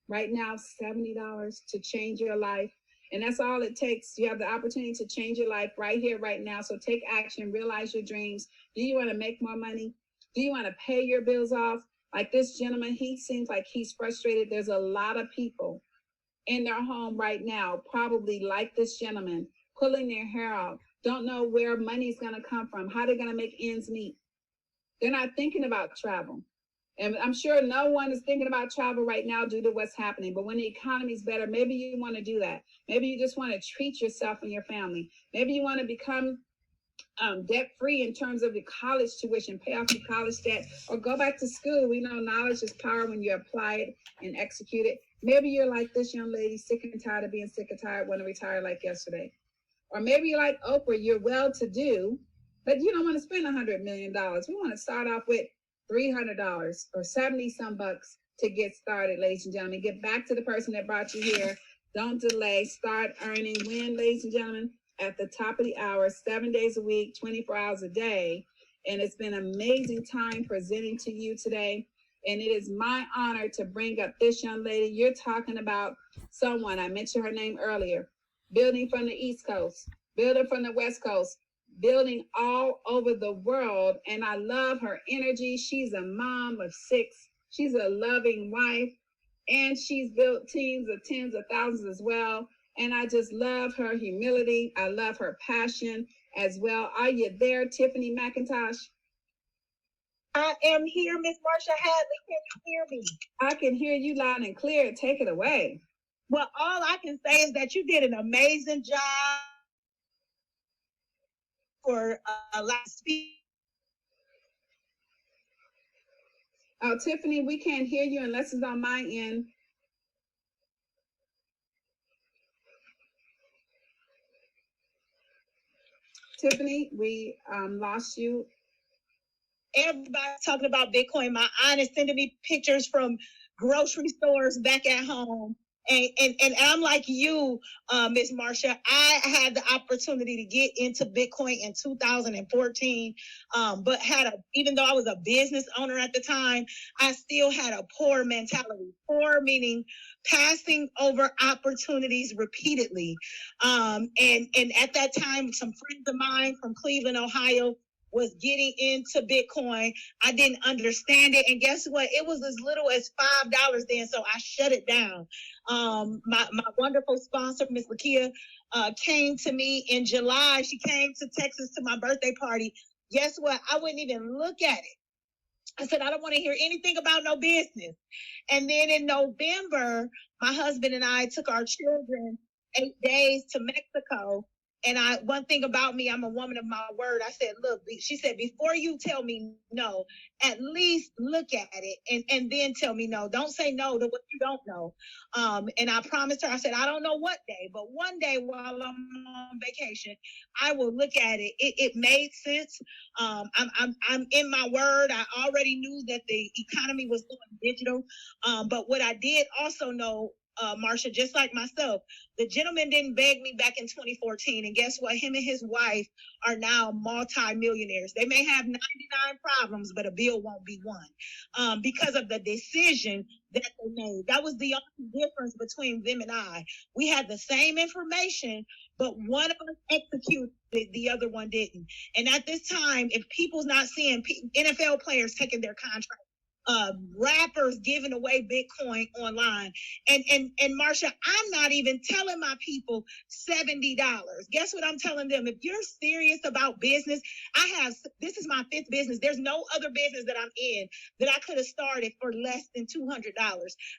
Right now, $70 to change your life. And that's all it takes. You have the opportunity to change your life right here, right now. So take action, realize your dreams. Do you want to make more money? Do you want to pay your bills off? Like this gentleman, he seems like he's frustrated. There's a lot of people in their home right now, probably like this gentleman, pulling their hair out, don't know where money's going to come from, how they're going to make ends meet. They're not thinking about travel. And I'm sure no one is thinking about travel right now due to what's happening. But when the economy is better, maybe you want to do that. Maybe you just want to treat yourself and your family. Maybe you want to become debt-free in terms of your college tuition, pay off your college debt, or go back to school. We know knowledge is power when you apply it and execute it. Maybe you're like this young lady, sick and tired of being sick and tired, want to retire like yesterday. Or maybe you're like Oprah, you're well-to-do, but you don't want to spend $100 million. We want to start off with $300 or 70 some bucks to get started, ladies and gentlemen. Get back to the person that brought you here. Don't delay. Start earning. When, ladies and gentlemen, at the top of the hour, 7 days a week, 24 hours a day. And it's been an amazing time presenting to you today. And it is my honor to bring up this young lady. You're talking about someone, I mentioned her name earlier, building from the East Coast, building from the West Coast, building all over the world. And I love her energy. She's a mom of 6. She's a loving wife. And she's built teams of tens of thousands as well. And I just love her humility. I love her passion as well. Are you there, Tiffany McIntosh? I am here, Miss Marsha Hadley. Can you hear me? I can hear you loud and clear. Take it away. Well, all I can say is that you did an amazing job for last speak. Oh, Tiffany, we can't hear you unless it's on my end. Tiffany, we lost you. Everybody's talking about Bitcoin. My aunt is sending me pictures from grocery stores back at home. And I'm like you, Miss Marsha. I had the opportunity to get into Bitcoin in 2014, but even though I was a business owner at the time, I still had a poor mentality. Poor meaning passing over opportunities repeatedly. And at that time, some friends of mine from Cleveland, Ohio, was getting into Bitcoin. I didn't understand it. And guess what? It was as little as $5 then. So I shut it down. My wonderful sponsor, Miss Lakia, came to me in July. She came to Texas to my birthday party. Guess what? I wouldn't even look at it. I said, I don't want to hear anything about no business. And then in November, my husband and I took our children 8 days to Mexico. And one thing about me, I'm a woman of my word. I said, look, she said, before you tell me no, at least look at it and then tell me no. Don't say no to what you don't know. And I promised her, I said, I don't know what day, but one day while I'm on vacation, I will look at it. It made sense. I'm in my word. I already knew that the economy was going digital. But what I did also know Marsha, just like myself. The gentleman didn't beg me back in 2014. And guess what? Him and his wife are now multi-millionaires. They may have 99 problems, but a bill won't be one because of the decision that they made. That was the only difference between them and I. We had the same information, but one of us executed it, the other one didn't. And at this time, if people's not seeing NFL players taking their contract, rappers giving away Bitcoin online. And Marsha, I'm not even telling my people $70. Guess what I'm telling them? If you're serious about business, this is my 5th business. There's no other business that I'm in that I could have started for less than $200.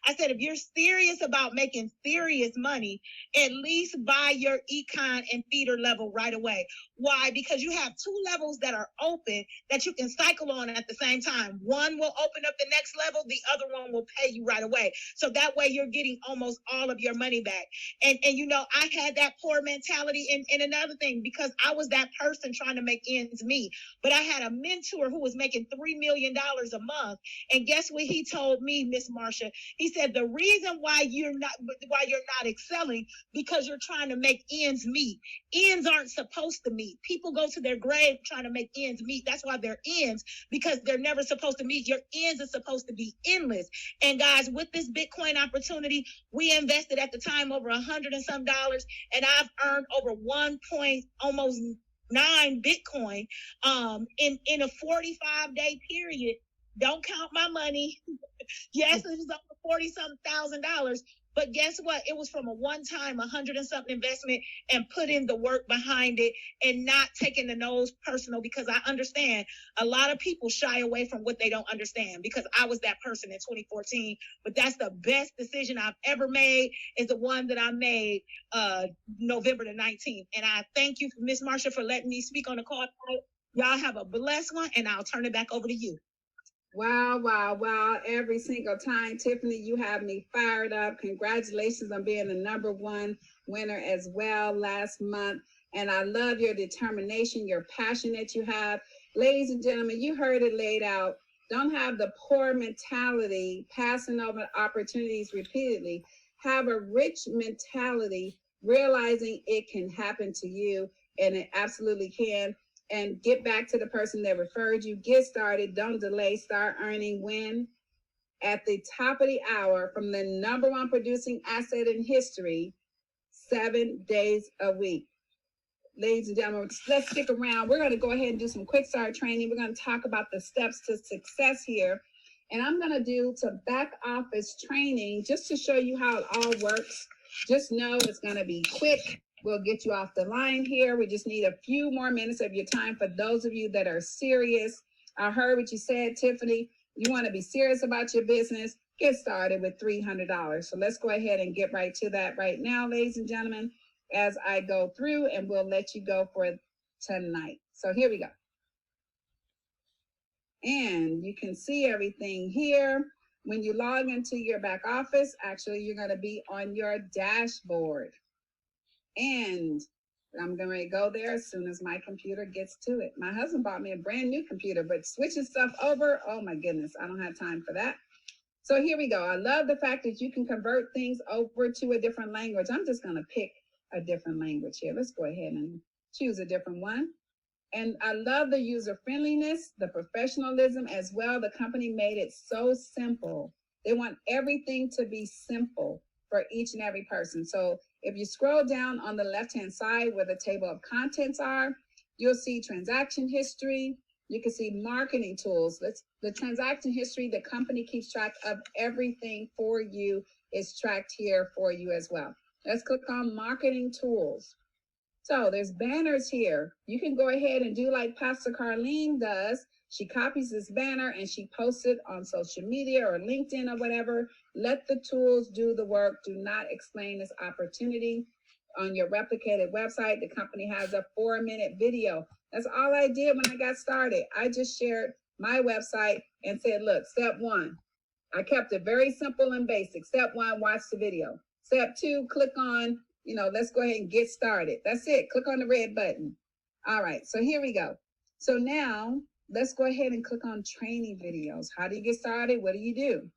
I said, if you're serious about making serious money, at least buy your econ and feeder level right away. Why? Because you have 2 levels that are open that you can cycle on at the same time. One will open up the next level, the other one will pay you right away. So that way you're getting almost all of your money back. And you know, I had that poor mentality. And another thing, because I was that person trying to make ends meet, but I had a mentor who was making $3 million a month. And guess what he told me, Miss Marsha? He said, the reason why you're not excelling, because you're trying to make ends meet. Ends aren't supposed to meet. People go to their grave trying to make ends meet. That's why they're ends, because they're never supposed to meet. Your ends are supposed to be endless. And guys, with this Bitcoin opportunity, we invested at the time over $100 and some, and I've earned over 1 point almost 9 Bitcoin in a 45-day period. Don't count my money. Yes, it was over $40,000. But guess what? It was from a one-time 100 and something investment, and put in the work behind it and not taking the nose personal, because I understand a lot of people shy away from what they don't understand, because I was that person in 2014. But that's the best decision I've ever made, is the one that I made November the 19th. And I thank you, Miss Marsha, for letting me speak on the call. Y'all have a blessed one, and I'll turn it back over to you. Wow, wow, wow. Every single time, Tiffany, you have me fired up. Congratulations on being the #1 winner as well last month. And I love your determination, your passion that you have. Ladies and gentlemen, you heard it laid out. Don't have the poor mentality, passing over opportunities repeatedly. Have a rich mentality, realizing it can happen to you, and it absolutely can. And get back to the person that referred you. Get started. Don't delay. Start earning. Win at the top of the hour from the #1 producing asset in history, 7 days a week. Ladies and gentlemen, let's stick around. We're going to go ahead and do some quick start training. We're going to talk about the steps to success here. And I'm going to do some back office training just to show you how it all works. Just know it's going to be quick. We'll get you off the line here. We just need a few more minutes of your time for those of you that are serious. I heard what you said, Tiffany. You want to be serious about your business, get started with $300. So let's go ahead and get right to that right now, ladies and gentlemen, as I go through, and we'll let you go for tonight. So here we go. And you can see everything here. When you log into your back office, actually, you're going to be on your dashboard. And I'm going to go there as soon as my computer gets to it. My husband bought me a brand new computer, but switching stuff over, oh my goodness, I don't have time for that. So here we go. I love the fact that you can convert things over to a different language. I'm just going to pick a different language here. Let's go ahead and choose a different one. And I love the user friendliness, the professionalism as well. The company made it so simple. They want everything to be simple for each and every person. So if you scroll down on the left-hand side where the table of contents are, you'll see transaction history. You can see marketing tools. The transaction history, the company keeps track of everything for you, is tracked here for you as well. Let's click on marketing tools. So there's banners here. You can go ahead and do like Pastor Carlene does. She copies this banner and she posts it on social media or LinkedIn or whatever. Let the tools do the work. Do not explain this opportunity on your replicated website. The company has a 4-minute video. That's all I did when I got started. I just shared my website and said, look, step 1. I kept it very simple and basic. Step 1, watch the video. Step 2, click on, let's go ahead and get started. That's it. Click on the red button. All right, so here we go. So now let's go ahead and click on training videos. How do you get started? What do you do?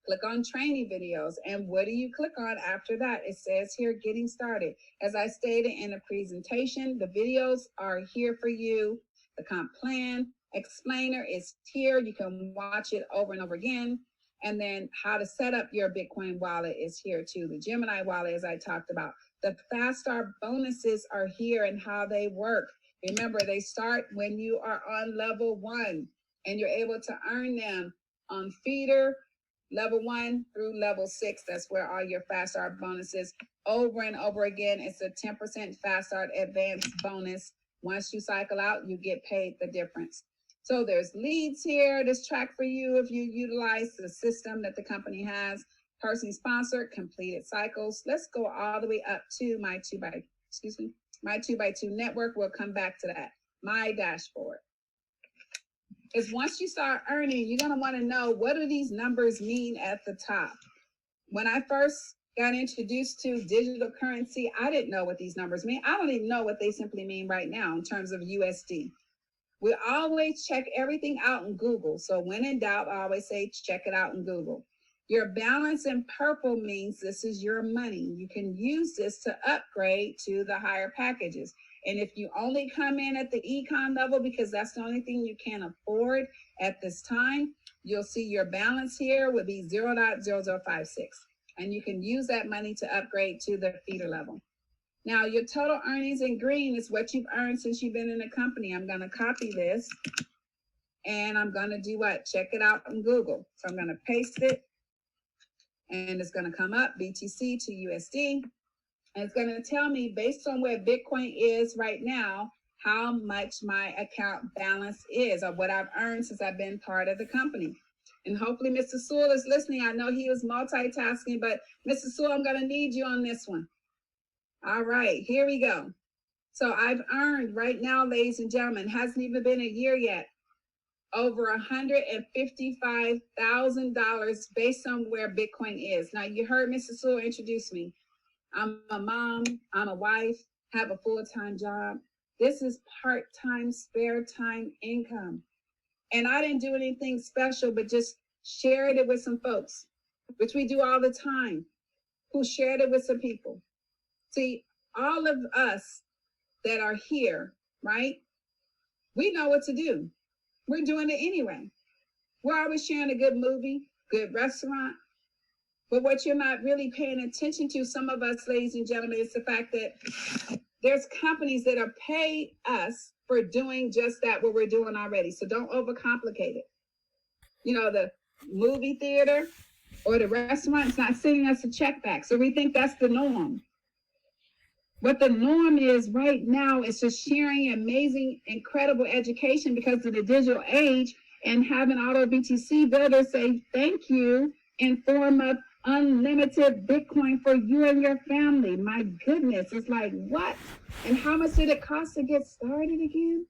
Click on training videos. And what do you click on after that? It says here, getting started. As I stated in the presentation, the videos are here for you. The comp plan explainer is here. You can watch it over and over again. And then how to set up your Bitcoin wallet is here too. The Gemini wallet, as I talked about. The Fast Start bonuses are here and how they work. Remember, they start when you are on level 1 and you're able to earn them on feeder, level 1 through level 6. That's where all your Fast Start bonuses over and over again. It's a 10% Fast Start advanced bonus. Once you cycle out, you get paid the difference. So there's leads here, this track for you if you utilize the system that the company has. Personally sponsored, completed cycles. Let's go all the way up to my 2x2 network. We'll come back to that. My dashboard. Is once you start earning, you're going to want to know, what do these numbers mean at the top? When I first got introduced to digital currency, I didn't know what these numbers mean. I don't even know what they simply mean right now in terms of USD. We always check everything out in Google. So when in doubt, I always say, check it out in Google. Your balance in purple means this is your money. You can use this to upgrade to the higher packages. And if you only come in at the econ level, because that's the only thing you can afford at this time, you'll see your balance here would be 0.0056. And you can use that money to upgrade to the feeder level. Now, your total earnings in green is what you've earned since you've been in the company. I'm going to copy this and I'm going to do what? Check it out on Google. So I'm going to paste it and it's going to come up BTC to USD. And it's going to tell me, based on where Bitcoin is right now, how much my account balance is, or what I've earned since I've been part of the company. And hopefully Mr. Sewell is listening. I know he was multitasking, but Mr. Sewell, I'm going to need you on this one. All right, here we go. So I've earned right now, ladies and gentlemen, hasn't even been a year yet, over $155,000 based on where Bitcoin is. Now, you heard Mr. Sewell introduce me. I'm a mom, I'm a wife, have a full-time job. This is part-time, spare time income. And I didn't do anything special, but just shared it with some folks, which we do all the time, who shared it with some people. See, all of us that are here, right? We know what to do. We're doing it anyway. We're always sharing a good movie, good restaurant. But what you're not really paying attention to, some of us, ladies and gentlemen, is the fact that there's companies that are paying us for doing just that, what we're doing already. So don't overcomplicate it. You know, the movie theater or the restaurant is not sending us a check back. So we think that's the norm. What the norm is right now is just sharing amazing, incredible education because of the digital age, and having auto BTC builders say thank you in form of unlimited Bitcoin for you and your family. My goodness, it's like, what? And how much did it cost to get started again?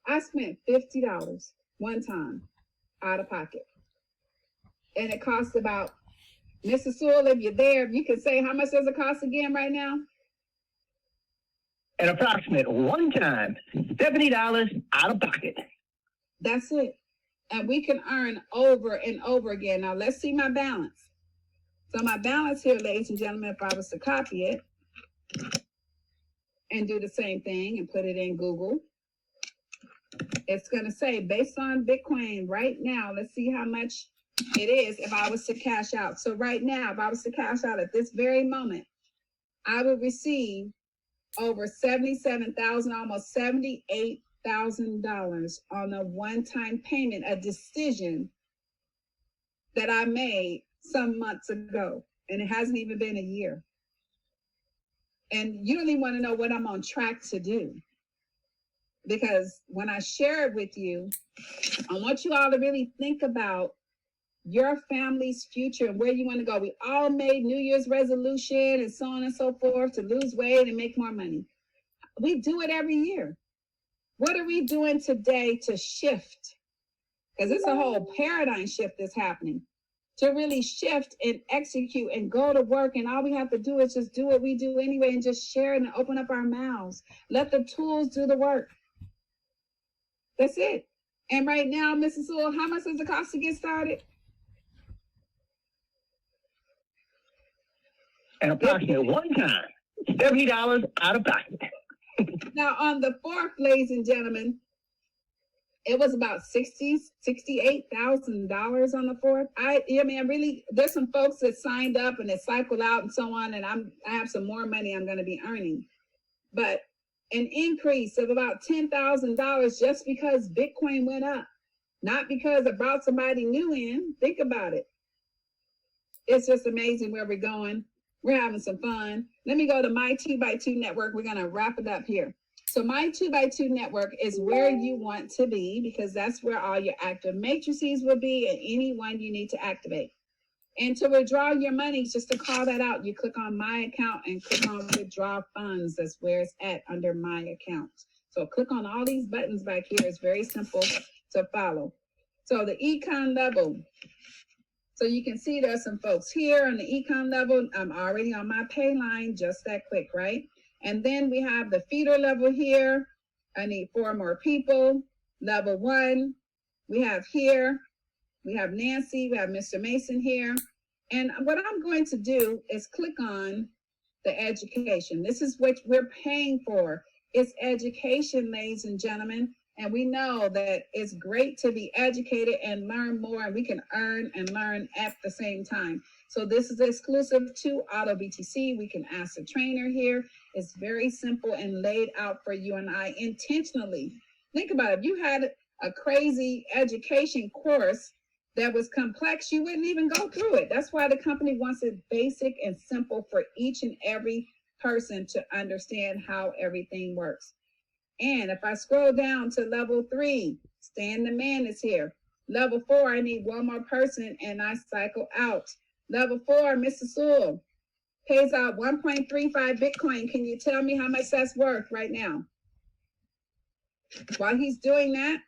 I spent $50 one time out of pocket. And it costs about, Mr. Sewell, if you're there, if you can say, how much does it cost again right now? An approximate one time, $70 out of pocket. That's it. And we can earn over and over again. Now let's see my balance. So my balance here, ladies and gentlemen, if I was to copy it and do the same thing and put it in Google, it's going to say, based on Bitcoin right now, let's see how much it is if I was to cash out. So right now, if I was to cash out at this very moment, I would receive over $77,000, almost $78,000 on a one-time payment, a decision that I made some months ago, and it hasn't even been a year. And you don't even want to know what I'm on track to do, because when I share it with you, I want you all to really think about your family's future and where you want to go. We all made New Year's resolution and so on and so forth to lose weight and make more money. We do it every year. What are we doing today to shift? Because it's a whole paradigm shift that's happening. To really shift and execute and go to work, and all we have to do is just do what we do anyway and just share it and open up our mouths. Let the tools do the work. That's it. And right now, Mrs. Sewell, how much does it cost to get started? and approximately one time, $70 out of pocket. Now, on the fourth, ladies and gentlemen, it was about $68,000 on the fourth. I mean, I really, there's some folks that signed up and that cycled out and so on, and I have some more money I'm going to be earning. But an increase of about $10,000 just because Bitcoin went up, not because I brought somebody new in. Think about it. It's just amazing where we're going. We're having some fun. Let me go to my 2x2 network. We're going to wrap it up here. So my 2x2 network is where you want to be, because that's where all your active matrices will be and any one you need to activate. And to withdraw your money, just to call that out, you click on my account and click on withdraw funds. That's where it's at, under my account. So click on all these buttons back here. It's very simple to follow. So the econ level. So you can see there's some folks here on the econ level. I'm already on my pay line, just that quick, right? And then we have the feeder level here. I need 4 more people. Level 1, we have here. We have Nancy, we have Mr. Mason here. And what I'm going to do is click on the education. This is what we're paying for. It's education, ladies and gentlemen. And we know that it's great to be educated and learn more, and we can earn and learn at the same time. So this is exclusive to Auto BTC. We can ask the trainer here. It's very simple and laid out for you and I intentionally. Think about it. If you had a crazy education course that was complex, you wouldn't even go through it. That's why the company wants it basic and simple for each and every person to understand how everything works. And if I scroll down to level 3, Stan the Man is here. Level 4, I need 1 more person and I cycle out. Level 4, Mr. Sewell pays out 1.35 Bitcoin. Can you tell me how much that's worth right now? While he's doing that,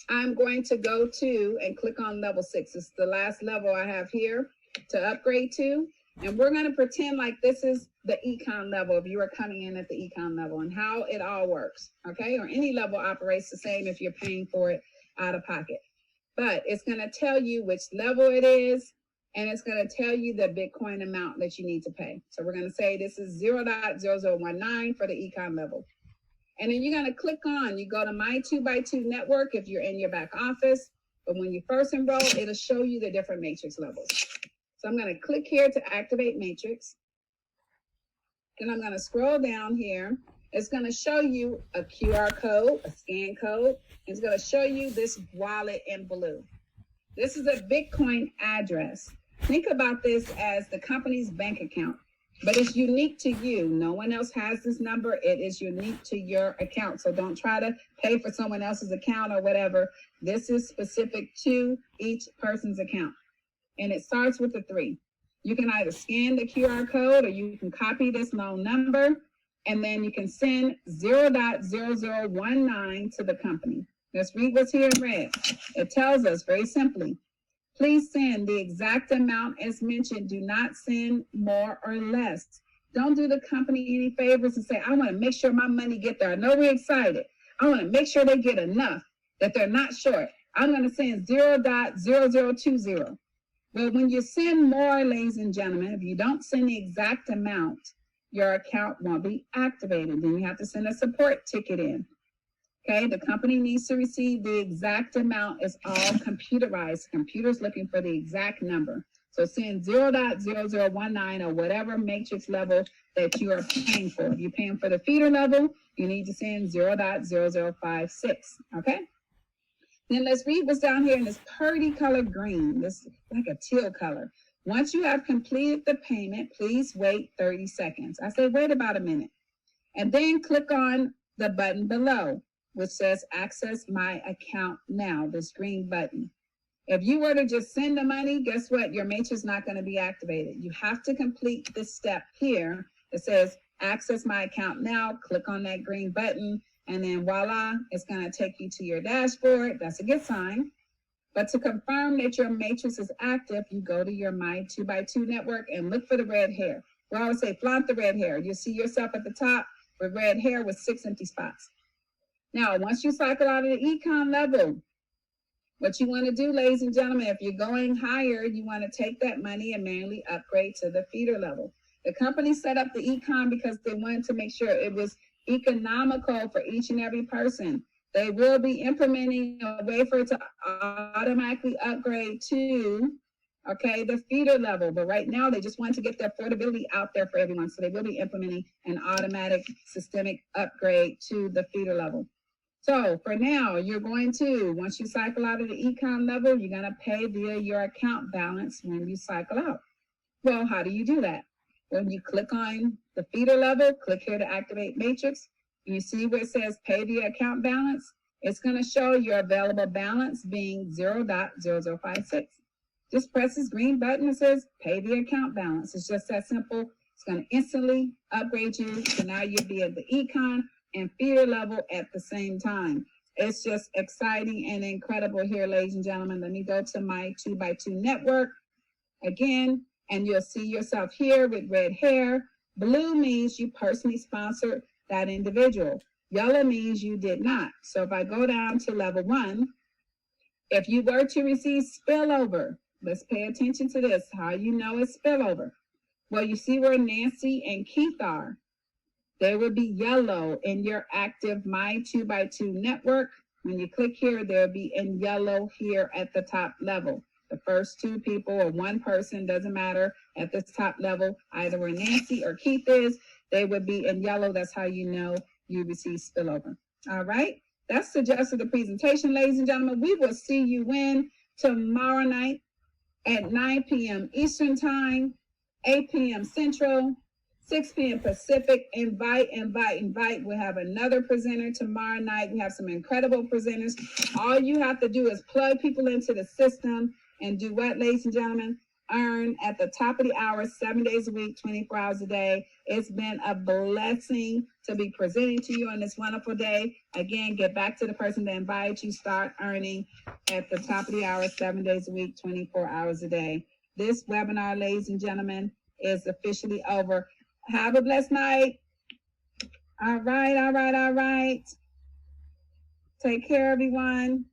I'm going to go to and click on level 6. It's the last level I have here to upgrade to. And we're going to pretend like this is the econ level if you are coming in at the econ level, and how it all works, okay? Or any level operates the same if you're paying for it out of pocket. But it's going to tell you which level it is, and it's going to tell you the Bitcoin amount that you need to pay. So we're going to say this is 0.0019 for the econ level. And then you're going to click on, you go to my 2x2 network if you're in your back office. But when you first enroll, it'll show you the different matrix levels. So I'm going to click here to activate matrix. Then I'm going to scroll down here. It's going to show you a QR code, a scan code. It's going to show you this wallet in blue. This is a Bitcoin address. Think about this as the company's bank account, but it's unique to you. No one else has this number. It is unique to your account. So don't try to pay for someone else's account or whatever. This is specific to each person's account. And it starts with a 3. You can either scan the QR code or you can copy this loan number, and then you can send 0.0019 to the company. Let's read what's here in red. It tells us very simply, please send the exact amount as mentioned. Do not send more or less. Don't do the company any favors and say, I want to make sure my money get there. I know we're excited. I want to make sure they get enough, that they're not short. I'm going to send 0.0020. But when you send more, ladies and gentlemen, if you don't send the exact amount, your account won't be activated. Then you have to send a support ticket in. Okay, the company needs to receive the exact amount. It's all computerized. The computer's looking for the exact number. So send 0.0019 or whatever matrix level that you are paying for. If you're paying for the feeder level, you need to send 0.0056. Okay? Then let's read what's down here in this purdy color green. This is like a teal color. Once you have completed the payment, please wait 30 seconds. I say wait about a minute. And then click on the button below, which says access my account now, this green button. If you were to just send the money, guess what? Your matrix is not going to be activated. You have to complete this step here. It says access my account now. Click on that green button. And then voila, it's going to take you to your dashboard. That's a good sign. But to confirm that your matrix is active, you go to your My 2x2 network and look for the red hair. We always say flaunt the red hair. You see yourself at the top with red hair with 6 empty spots. Now, once you cycle out of the econ level, what you want to do, ladies and gentlemen, if you're going higher, you want to take that money and manually upgrade to the feeder level. The company set up the econ because they wanted to make sure it was economical for each and every person. They will be implementing a way for it to automatically upgrade to, okay, the feeder level. But right now, they just want to get the affordability out there for everyone. So they will be implementing an automatic systemic upgrade to the feeder level. So for now, you're going to, once you cycle out of the econ level, you're going to pay via your account balance when you cycle out. Well, how do you do that? When you click on the feeder level, click here to activate matrix. You see where it says pay via account balance. It's going to show your available balance being 0.0056. Just press this green button that says pay via account balance. It's just that simple. It's going to instantly upgrade you. So now you'll be at the econ and feeder level at the same time. It's just exciting and incredible here, ladies and gentlemen. Let me go to my 2x2 network again, and you'll see yourself here with red hair. Blue means you personally sponsored that individual. Yellow means you did not. So if I go down to level 1, if you were to receive spillover, let's pay attention to this, how you know it's spillover. Well, you see where Nancy and Keith are. They will be yellow in your active My 2x2 network. When you click here, they'll be in yellow here at the top level. The first 2 people or 1 person, doesn't matter, at this top level, either where Nancy or Keith is, they would be in yellow. That's how you know you receive spillover. All right. That's the gist of the presentation, ladies and gentlemen. We will see you tomorrow night at 9 p.m. Eastern Time, 8 p.m. Central, 6 p.m. Pacific. Invite. We have another presenter tomorrow night. We have some incredible presenters. All you have to do is plug people into the system and do what, ladies and gentlemen? Earn at the top of the hour, 7 days a week, 24 hours a day. It's been a blessing to be presenting to you on this wonderful day. Again, get back to the person that invited you. Start earning at the top of the hour, 7 days a week, 24 hours a day. This webinar, ladies and gentlemen, is officially over. Have a blessed night. All right. Take care, everyone.